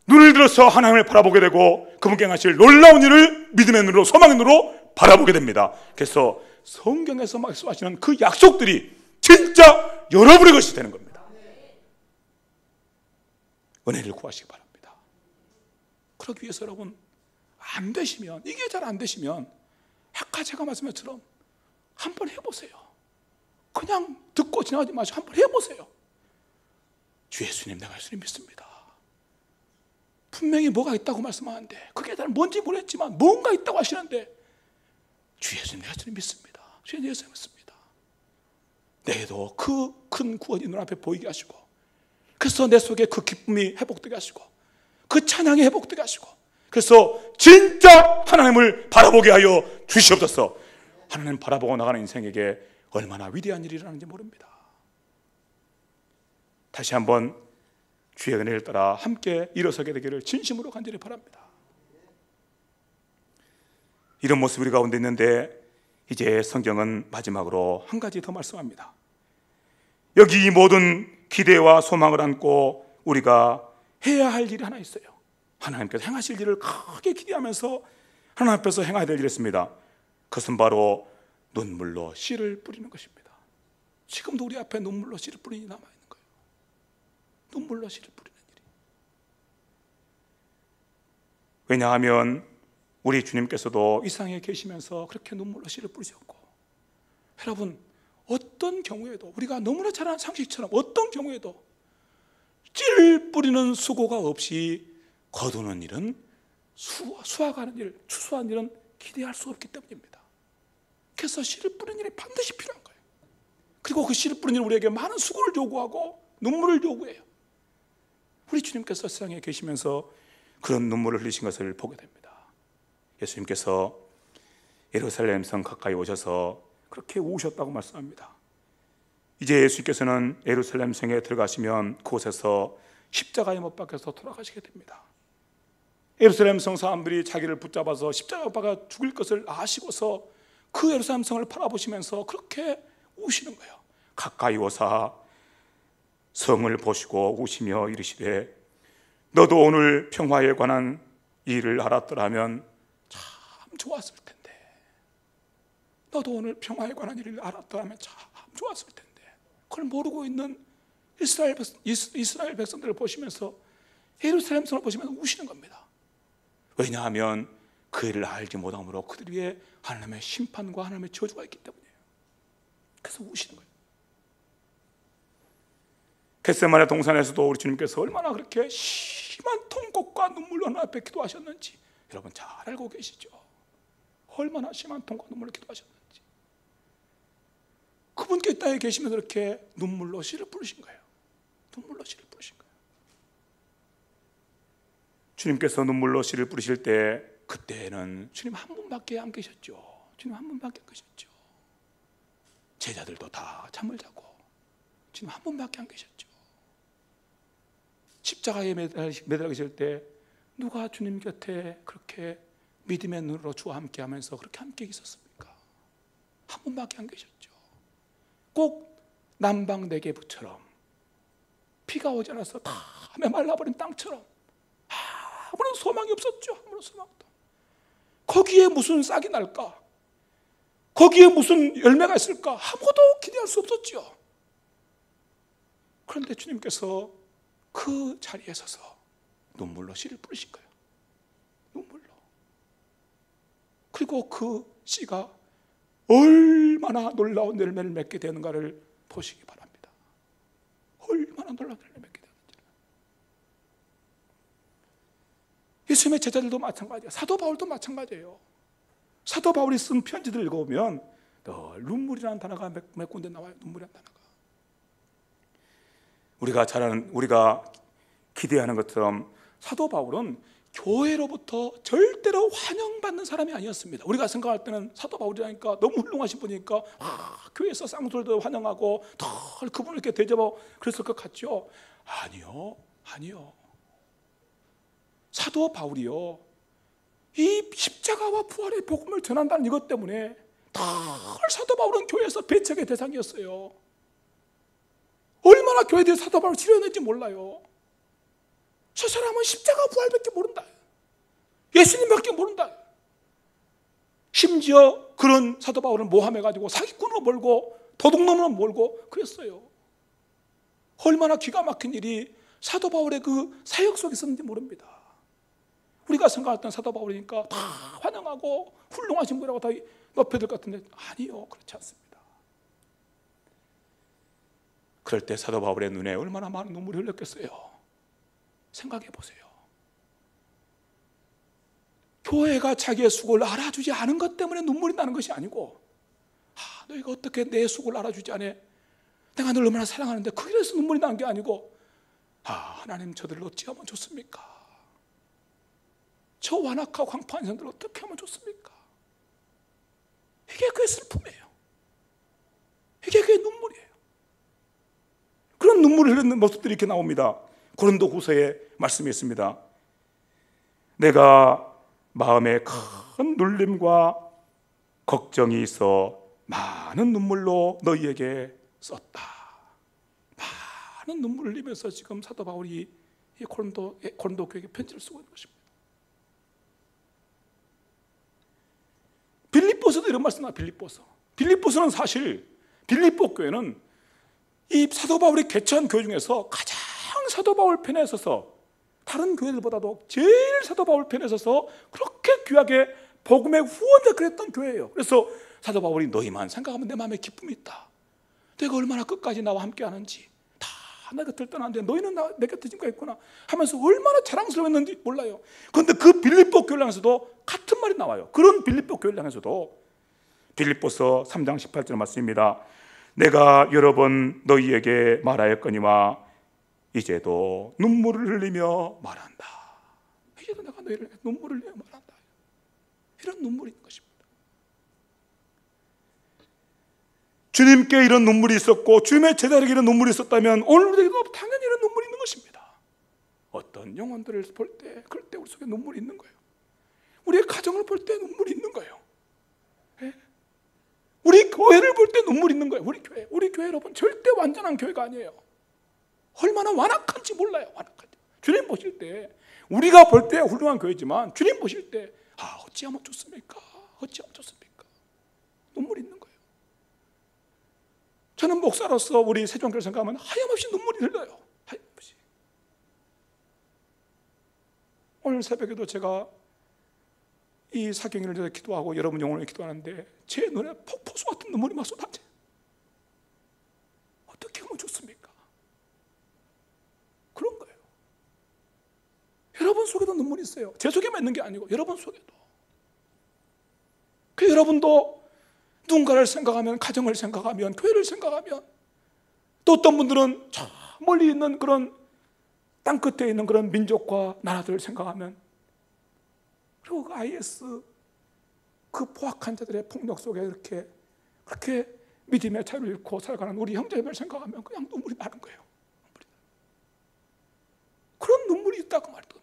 눈을 들어서 하나님을 바라보게 되고 그분께 행하실 놀라운 일을 믿음의 눈으로, 소망의 눈으로 바라보게 됩니다. 그래서 성경에서 말씀하시는 그 약속들이 진짜 여러분의 것이 되는 겁니다. 은혜를 구하시기 바랍니다. 그러기 위해서 여러분, 안 되시면, 이게 잘 안 되시면 아까 제가 말씀한 것처럼 한번 해보세요. 그냥 듣고 지나가지 마시고 한번 해보세요. 주 예수님, 내가 예수님 믿습니다. 분명히 뭐가 있다고 말씀하는데 그게 잘 뭔지 모르겠지만 뭔가 있다고 하시는데, 주 예수님, 내가 예수님 믿습니다. 주 예수님 믿습니다. 내게도 그 큰 구원이 눈앞에 보이게 하시고, 그래서 내 속에 그 기쁨이 회복되게 하시고 그 찬양이 회복되게 하시고, 그래서 진짜 하나님을 바라보게 하여 주시옵소서. 하나님 바라보고 나가는 인생에게 얼마나 위대한 일이 일어나는지 모릅니다. 다시 한번 주의 은혜를 따라 함께 일어서게 되기를 진심으로 간절히 바랍니다. 이런 모습이 우리 가운데 있는데 이제 성경은 마지막으로 한 가지 더 말씀합니다. 여기 이 모든 기대와 소망을 안고 우리가 해야 할 일이 하나 있어요. 하나님께서 행하실 일을 크게 기대하면서 하나님 앞에서 행해야 될 일이 있습니다. 그것은 바로 눈물로 씨를 뿌리는 것입니다. 지금도 우리 앞에 눈물로 씨를 뿌리는 일이 남아있는 거예요. 눈물로 씨를 뿌리는 일이. 왜냐하면 우리 주님께서도 이 세상에 계시면서 그렇게 눈물로 씨를 뿌리셨고, 여러분, 어떤 경우에도 우리가 너무나 잘 아는 상식처럼 어떤 경우에도 씨를 뿌리는 수고가 없이 거두는 일은, 수확하는 일, 추수하는 일은 기대할 수 없기 때문입니다. 그래서 씨를 뿌리는 일이 반드시 필요한 거예요. 그리고 그 씨를 뿌리는 일은 우리에게 많은 수고를 요구하고 눈물을 요구해요. 우리 주님께서 세상에 계시면서 그런 눈물을 흘리신 것을 보게 됩니다. 예수님께서 예루살렘 성 가까이 오셔서 그렇게 우셨다고 말씀합니다. 이제 예수님께서는 예루살렘 성에 들어가시면 그곳에서 십자가에 못 박혀서 돌아가시게 됩니다. 예루살렘 성 사람들이 자기를 붙잡아서 십자가에 못 박아 죽일 것을 아시고서 그 예루살렘 성을 바라보시면서 그렇게 우시는 거예요. 가까이 오사 성을 보시고 우시며 이르시되, 너도 오늘 평화에 관한 일을 알았더라면 참 좋았을 텐데. 너도 오늘 평화에 관한 일을 알았더라면 참 좋았을 텐데. 그걸 모르고 있는 이스라엘 백성들을 보시면서, 예루살렘 성을 보시면서 우시는 겁니다. 왜냐하면 그 일을 알지 못함으로 그들 위에 하나님의 심판과 하나님의 저주가 있기 때문이에요. 그래서 우시는 거예요. 겟세마네 동산에서도 우리 주님께서 얼마나 그렇게 심한 통곡과 눈물로 하나님 앞에 기도하셨는지 여러분 잘 알고 계시죠? 얼마나 심한 통곡과 눈물로 기도하셨는지. 그분께 이 땅에 계시면서 이렇게 눈물로 씨를 뿌리신 거예요. 눈물로 씨를 뿌리신 거예요. 주님께서 눈물로 씨를 뿌리실 때, 그때는 주님 한 분밖에 안 계셨죠. 주님 한 분밖에 안 계셨죠. 제자들도 다 잠을 자고 주님 한 분밖에 안 계셨죠. 십자가에 매달려 계실 때 누가 주님 곁에 그렇게 믿음의 눈으로 주와 함께 하면서 그렇게 함께 있었습니까? 한 분밖에 안 계셨죠. 꼭 남방내개부처럼 비가 오지 않아서 다 메말라버린 땅처럼 아무런 소망이 없었죠. 아무런 소망도. 거기에 무슨 싹이 날까? 거기에 무슨 열매가 있을까? 아무도 기대할 수 없었죠. 그런데 주님께서 그 자리에 서서 눈물로 씨를 뿌리신 거예요. 눈물로. 그리고 그 씨가 얼마나 놀라운 열매를 맺게 되는가를 보시기 바랍니다. 얼마나 놀라운 열매를 맺게 되는지. 예수님의 제자들도 마찬가지예요. 사도 바울도 마찬가지예요. 사도 바울이 쓴 편지들 읽어보면 늘 눈물이라는 단어가 몇 군데 나와요. 눈물이라는 단어가. 우리가 기대하는 것처럼 사도 바울은 교회로부터 절대로 환영받는 사람이 아니었습니다. 우리가 생각할 때는 사도 바울이라니까 너무 훌륭하신 분이니까 교회에서 쌍수들도 환영하고 늘 그분을 이렇게 대접하고 그랬을 것 같죠? 아니요. 사도 바울이요, 이 십자가와 부활의 복음을 전한다는 이것 때문에 늘 사도 바울은 교회에서 배척의 대상이었어요. 얼마나 교회에 대해서 사도 바울을 치료했는지 몰라요. 저 사람은 십자가 부활밖에 모른다. 예수님밖에 모른다. 심지어 그런 사도 바울을 모함해가지고 사기꾼으로 몰고 도둑놈으로 몰고 그랬어요. 얼마나 기가 막힌 일이 사도 바울의 그 사역 속에 있었는지 모릅니다. 우리가 생각했던 사도 바울이니까 다 환영하고 훌륭하신 분이라고 다 높여들 것 같은데 아니요, 그렇지 않습니다. 그럴 때 사도 바울의 눈에 얼마나 많은 눈물이 흘렸겠어요. 생각해 보세요. 교회가 자기의 수고를 알아주지 않은 것 때문에 눈물이 나는 것이 아니고, 너희가 어떻게 내 수고를 알아주지 않아? 내가 널 얼마나 사랑하는데 그래서 눈물이 나는 게 아니고, 하나님 저들을 어찌하면 좋습니까? 저 완악하고 황폐한 인생들을 어떻게 하면 좋습니까? 이게 그의 슬픔이에요. 이게 그의 눈물이에요. 그런 눈물을 흘리는 모습들이 이렇게 나옵니다. 고린도후서에 말씀이 있습니다. 내가 마음에 큰 눌림과 걱정이 있어 많은 눈물로 너희에게 썼다. 많은 눈물을 흘리면서 지금 사도 바울이 이 고린도 교회에 편지를 쓰고 있는 것입니다. 빌립보서도 이런 말씀 나와요. 빌립보서는 사실 빌립보 교회는 이 사도 바울이 개최한 교회 중에서 가장 사도 바울 편에 서서, 다른 교회들보다도 제일 사도 바울 편에 서서 그렇게 귀하게 복음의 후원자 그랬던 교회예요. 그래서 사도 바울이 너희만 생각하면 내 마음에 기쁨이 있다. 내가 얼마나 끝까지 나와 함께 하는지, 다 내 곁을 떠나는데 너희는 내 곁에 지금까지 있구나 하면서 얼마나 자랑스러웠는지 몰라요. 그런데 그 빌립보 교회를 향해서도 같은 말이 나와요. 그런 빌립보 교회를 향해서도 빌립보서 3장 18절 말씀입니다. 내가 여러 번 너희에게 말하였거니와 이제도 눈물을 흘리며 말한다. 이제도 내가 너희를 눈물을 흘리며 말한다. 이런 눈물이 있는 것입니다. 주님께 이런 눈물이 있었고 주님의 제자에게 이런 눈물이 있었다면 오늘 우리에게도 당연히 이런 눈물이 있는 것입니다. 어떤 영혼들을 볼 때, 그럴 때 우리 속에 눈물이 있는 거예요. 우리의 가정을 볼 때 눈물이 있는 거예요. 네? 우리 교회를 볼 때 눈물이 있는 거예요. 우리 교회 여러분 절대 완전한 교회가 아니에요. 얼마나 완악한지 몰라요. 완악한지. 주님 보실 때, 우리가 볼 때 훌륭한 교회지만 주님 보실 때 어찌하면 좋습니까? 어찌하면 좋습니까? 눈물이 있는 거예요. 저는 목사로서 우리 세종교를 생각하면 하염없이 눈물이 흘러요. 하염없이. 오늘 새벽에도 제가 이 사경일을 위해서 기도하고 여러분 영혼을 기도하는데 제 눈에 폭포수 같은 눈물이 막 쏟아져요. 어떻게 하면 좋습니까? 그런 거예요. 여러분 속에도 눈물이 있어요. 제 속에만 있는 게 아니고 여러분 속에도. 그 여러분도 누군가를 생각하면, 가정을 생각하면, 교회를 생각하면, 또 어떤 분들은 저 멀리 있는 그런 땅끝에 있는 그런 민족과 나라들을 생각하면, 그리고 그 IS 그 포악한 자들의 폭력 속에 그렇게 믿음의 자유를 잃고 살아가는 우리 형제들 생각하면 그냥 눈물이 나는 거예요. 그런 눈물이 있다고 말이죠.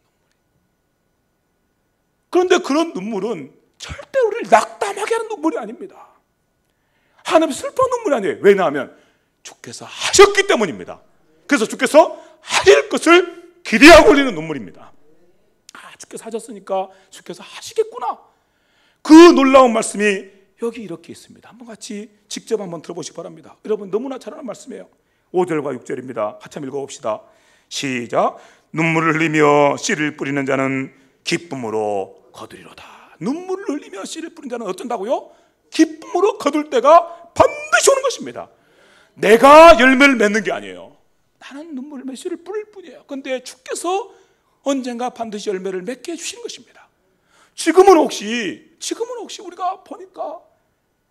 그런데 그런 눈물은 절대 우리를 낙담하게 하는 눈물이 아닙니다. 하나님 슬픈 눈물이 아니에요. 왜냐하면 주께서 하셨기 때문입니다. 그래서 주께서 하실 것을 기대하고 흘리는 눈물입니다. 주께서 하셨으니까 주께서 하시겠구나. 그 놀라운 말씀이 여기 이렇게 있습니다. 한번 같이 직접 한번 들어보시기 바랍니다. 여러분 너무나 잘 아는 말씀이에요. 5절과 6절입니다. 같이 한번 읽어봅시다. 시작. 눈물을 흘리며 씨를 뿌리는 자는 기쁨으로 거두리로다. 눈물을 흘리며 씨를 뿌리는 자는 어쩐다고요? 기쁨으로 거둘 때가 반드시 오는 것입니다. 내가 열매를 맺는 게 아니에요. 나는 눈물을 맺 씨를 뿌릴 뿐이에요. 그런데 주께서 언젠가 반드시 열매를 맺게 해주시는 것입니다. 지금은 혹시 우리가 보니까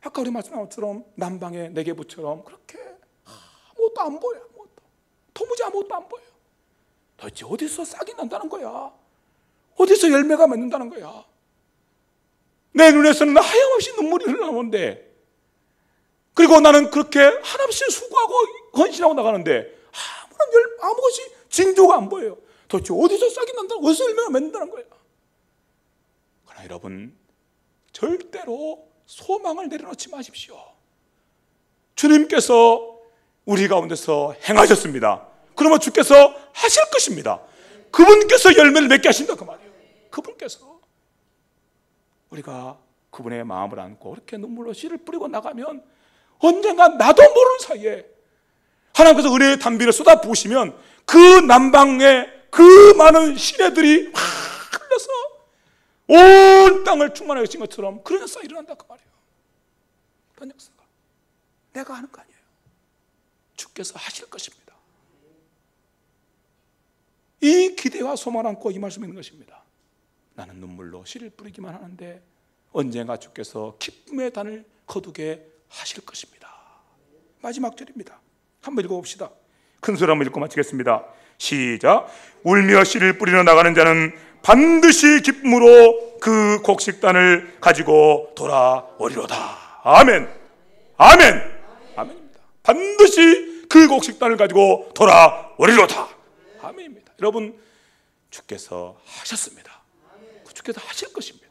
아까 우리 말씀한 것처럼 남방의 내개부처럼 그렇게 아무것도 안 보여요. 도무지 아무것도 안 보여요. 도대체 어디서 싹이 난다는 거야? 어디서 열매가 맺는다는 거야? 내 눈에서는 하염없이 눈물이 흘러나오는데, 그리고 나는 그렇게 한없이 수고하고 헌신하고 나가는데 아무것이 징조가 안 보여요. 도대체 어디서 싹이 난다는 거야? 어디서 열매가 맺는다는 거야? 그러나 여러분, 절대로 소망을 내려놓지 마십시오. 주님께서 우리 가운데서 행하셨습니다. 그러면 주께서 하실 것입니다. 그분께서 열매를 맺게 하신다 그 말이에요. 그분께서. 우리가 그분의 마음을 안고 그렇게 눈물로 씨를 뿌리고 나가면 언젠가 나도 모르는 사이에 하나님께서 은혜의 단비를 쏟아 부으시면 그 남방에 그 많은 시내들이 확 흘러서 온 땅을 충만하게 하신 것처럼 그런 역사가 일어난다 그 말이에요. 그런 역사가 내가 하는 거 아니에요. 주께서 하실 것입니다. 이 기대와 소망을 안고 이 말씀을 있는 것입니다. 나는 눈물로 씨를 뿌리기만 하는데 언젠가 주께서 기쁨의 단을 거두게 하실 것입니다. 마지막 절입니다. 한번 읽어봅시다. 큰 소리 한번 읽고 마치겠습니다. 시작. 울며 씨를 뿌리러 나가는 자는 반드시 기쁨으로 그 곡식단을 가지고 돌아오리로다. 아멘. 아멘. 아멘입니다. 반드시 그 곡식단을 가지고 돌아오리로다. 아멘입니다. 여러분, 주께서 하셨습니다. 주께서 하실 것입니다.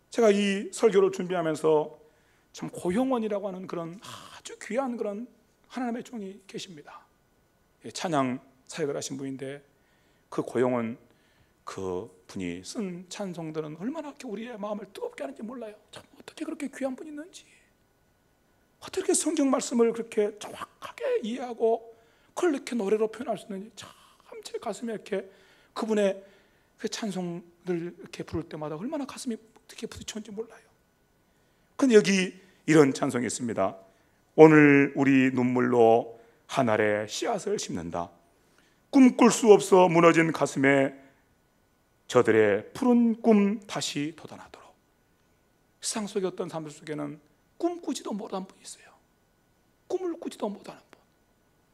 제가 이 설교를 준비하면서 참 고용원이라고 하는 그런 아주 귀한 그런 하나님의 종이 계십니다. 찬양 사역을 하신 분인데 그 고용원 그 분이 쓴 찬송들은 얼마나 우리의 마음을 뜨겁게 하는지 몰라요. 참 어떻게 그렇게 귀한 분이 있는지, 어떻게 성경 말씀을 그렇게 정확하게 이해하고 그걸 이렇게 노래로 표현할 수 있는지 참 제 가슴에 이렇게 그분의 그 찬송을 이렇게 부를 때마다 얼마나 가슴이 어떻게 부딪혔는지 몰라요. 근데 여기 이런 찬송이 있습니다. 오늘 우리 눈물로 한 알의 씨앗을 심는다. 꿈꿀 수 없어 무너진 가슴에 저들의 푸른 꿈 다시 돋아나도록. 세상 속의 어떤 사람들 속에는 꿈꾸지도 못한 분이 있어요. 꿈을 꾸지도 못하는 분.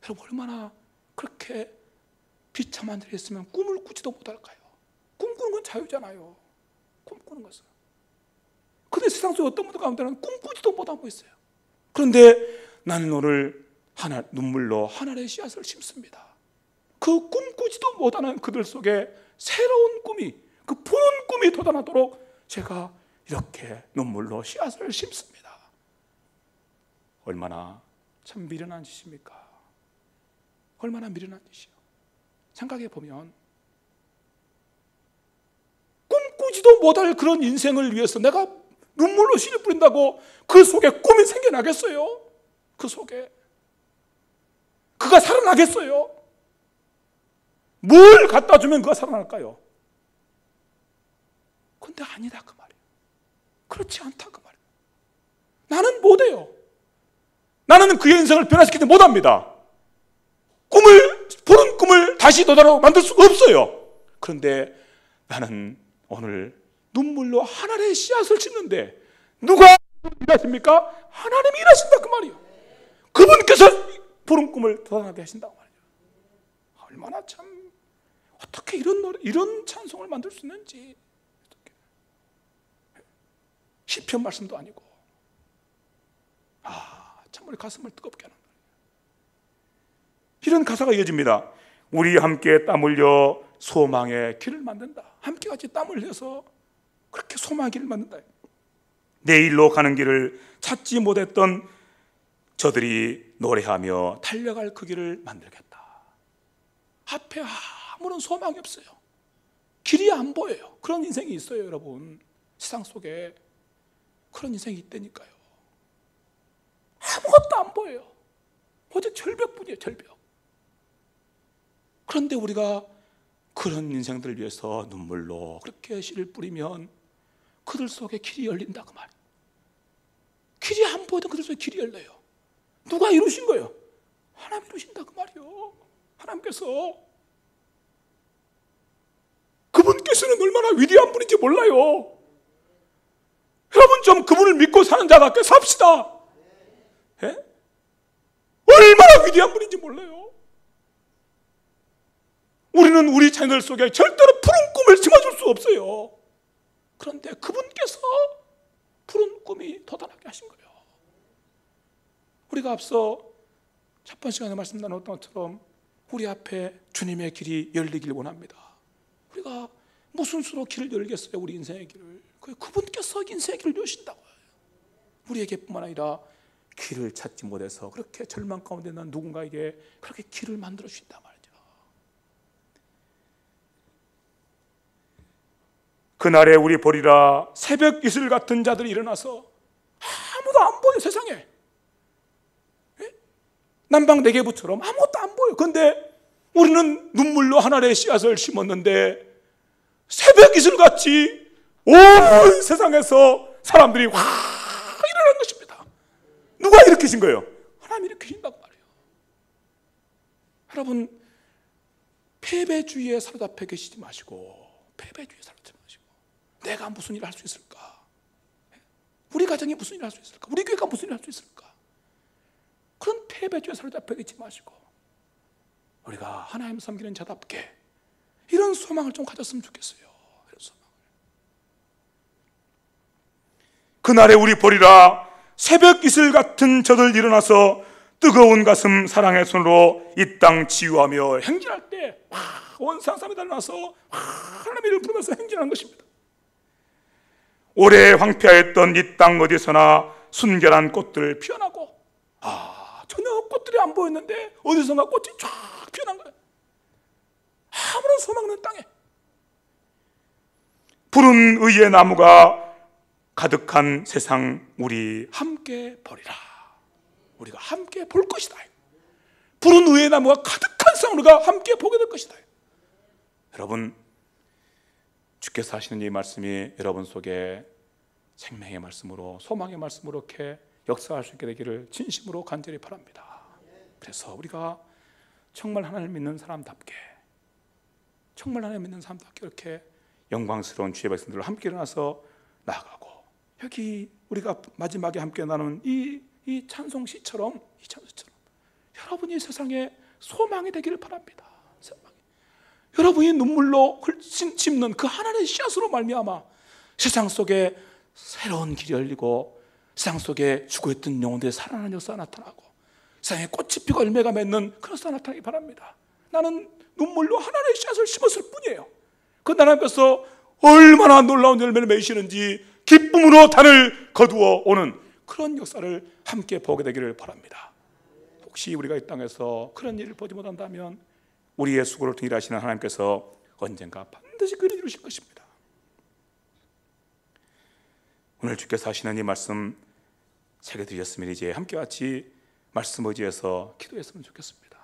여러분 얼마나 그렇게 비참한 일이 있으면 꿈을 꾸지도 못할까요? 꿈꾸는 건 자유잖아요. 꿈꾸는 것은. 그런데 세상 속의 어떤 분들 가운데는 꿈꾸지도 못한 분이 있어요. 그런데 나는 오늘 눈물로 하늘의 씨앗을 심습니다. 그 꿈꾸지도 못하는 그들 속에 새로운 꿈이, 그 푸른 꿈이 돋아나도록 제가 이렇게 눈물로 씨앗을 심습니다. 얼마나 참 미련한 짓입니까? 얼마나 미련한 짓이요. 생각해 보면 꿈꾸지도 못할 그런 인생을 위해서 내가 눈물로 씨를 뿌린다고 그 속에 꿈이 생겨나겠어요? 그 속에 그가 살아나겠어요? 뭘 갖다 주면 그가 살아날까요? 근데 아니다 그 말이에요. 그렇지 않다 그 말이에요. 나는 못해요. 나는 그의 인생을 변화시키지 못합니다. 푸른 꿈을 다시 돋아나고 만들 수가 없어요. 그런데 나는 오늘 눈물로 하나님의 씨앗을 심는데 누가 일하십니까? 하나님이 일하신다 그 말이에요. 그분께서 푸른 꿈을 돋아나게 하신다고 말이에요. 얼마나 참 어떻게 이런 찬송을 만들 수 있는지. 시편 말씀도 아니고 참 우리 가슴을 뜨겁게 하는 거예요. 이런 가사가 이어집니다. 우리 함께 땀 흘려 소망의 길을 만든다. 함께 같이 땀 흘려서 그렇게 소망의 길을 만든다. 내일로 가는 길을 찾지 못했던 저들이 노래하며 달려갈 그 길을 만들겠다. 앞에 아무런 소망이 없어요. 길이 안 보여요. 그런 인생이 있어요, 여러분. 세상 속에 그런 인생이 있다니까요. 아무것도 안 보여요. 오직 절벽뿐이에요, 절벽. 그런데 우리가 그런 인생들을 위해서 눈물로 그렇게 씨를 뿌리면 그들 속에 길이 열린다, 그 말이에요. 길이 안 보이던 그들 속에 길이 열려요. 누가 이루신 거예요? 하나님 이루신다, 그 말이에요. 하나님께서. 그분께서는 얼마나 위대한 분인지 몰라요. 여러분 좀 그분을 믿고 사는 자답게 삽시다. 예? 얼마나 위대한 분인지 몰라요. 우리는 우리 자녀들 속에 절대로 푸른 꿈을 심어줄 수 없어요. 그런데 그분께서 푸른 꿈이 돋아나게 하신 거예요. 우리가 앞서 첫 번째 시간에 말씀 나눴던 것처럼 우리 앞에 주님의 길이 열리길 원합니다. 우리가 무슨 수로 길을 열겠어요? 우리 인생의 길을. 그분께서 인생의 길을 여신다고요. 우리에게뿐만 아니라 길을 찾지 못해서 그렇게 절망 가운데 난 누군가에게 그렇게 길을 만들어 주신단 말이죠. 그날에 우리 보리라 새벽 이슬 같은 자들이 일어나서 아무도 안 보여, 세상에. 남방대계부처럼 아무것도 안 보여. 그런데 우리는 눈물로 하늘의 씨앗을 심었는데 새벽 이슬같이 온 세상에서 사람들이 확 일어난 것입니다. 누가 일으키신 거예요? 하나님이 일으키신다고 말이에요. 여러분, 패배주의에 사로잡혀 계시지 마시고, 패배주의에 사로잡지 마시고, 내가 무슨 일을 할 수 있을까? 우리 가정이 무슨 일을 할 수 있을까? 우리 교회가 무슨 일을 할 수 있을까? 그런 패배주의에 사로잡혀 있지 마시고 우리가 하나님 섬기는 자답게 이런 소망을 좀 가졌으면 좋겠어요. 이런 소망을. 그날에 우리 보리라 새벽 이슬 같은 저들 일어나서 뜨거운 가슴 사랑의 손으로 이 땅 치유하며 행진할 때 온 세상 사람이 달려나서 하나님의 이름을 부르면서 행진하는 것입니다. 오래 황폐하였던 이 땅 어디서나 순결한 꽃들 피어나고, 전혀 꽃들이 안 보였는데 어디선가 꽃이 쫙 피어난 거예요. 아무런 소망 없는 땅에 푸른 의의 나무가 가득한 세상 우리 함께 보리라. 우리가 함께 볼 것이다. 푸른 의의 나무가 가득한 세상 우리가 함께 보게 될 것이다. 여러분, 주께서 하시는 이 말씀이 여러분 속에 생명의 말씀으로, 소망의 말씀으로 이렇게 역사할 수 있게 되기를 진심으로 간절히 바랍니다. 그래서 우리가 정말 하나님을 믿는 사람답게, 정말 하나님을 믿는 사람답게 이렇게 영광스러운 주의 백성들을 함께 일어나서 나아가고, 여기 우리가 마지막에 함께 나눈 이 찬송시처럼, 여러분이 세상에 소망이 되기를 바랍니다. 여러분이 눈물로 심는 그 하나님의 씨앗으로 말미암아 세상 속에 새로운 길이 열리고, 세상 속에 죽어있던 영혼들의 살아나는 역사가 나타나고, 세상에 꽃이 피고 열매가 맺는 그런 역사가 나타나기 바랍니다. 나는 눈물로 하나님의 씨앗을 심었을 뿐이에요. 그 하나님께서 얼마나 놀라운 열매를 맺으시는지 기쁨으로 단을 거두어 오는 그런 역사를 함께 보게 되기를 바랍니다. 혹시 우리가 이 땅에서 그런 일을 보지 못한다면 우리의 수고를 통해 일하시는 하나님께서 언젠가 반드시 그를 이루실 것입니다. 오늘 주께서 하시는 이 말씀 새겨드렸으면 이제 함께 같이 말씀 의지해서 기도했으면 좋겠습니다.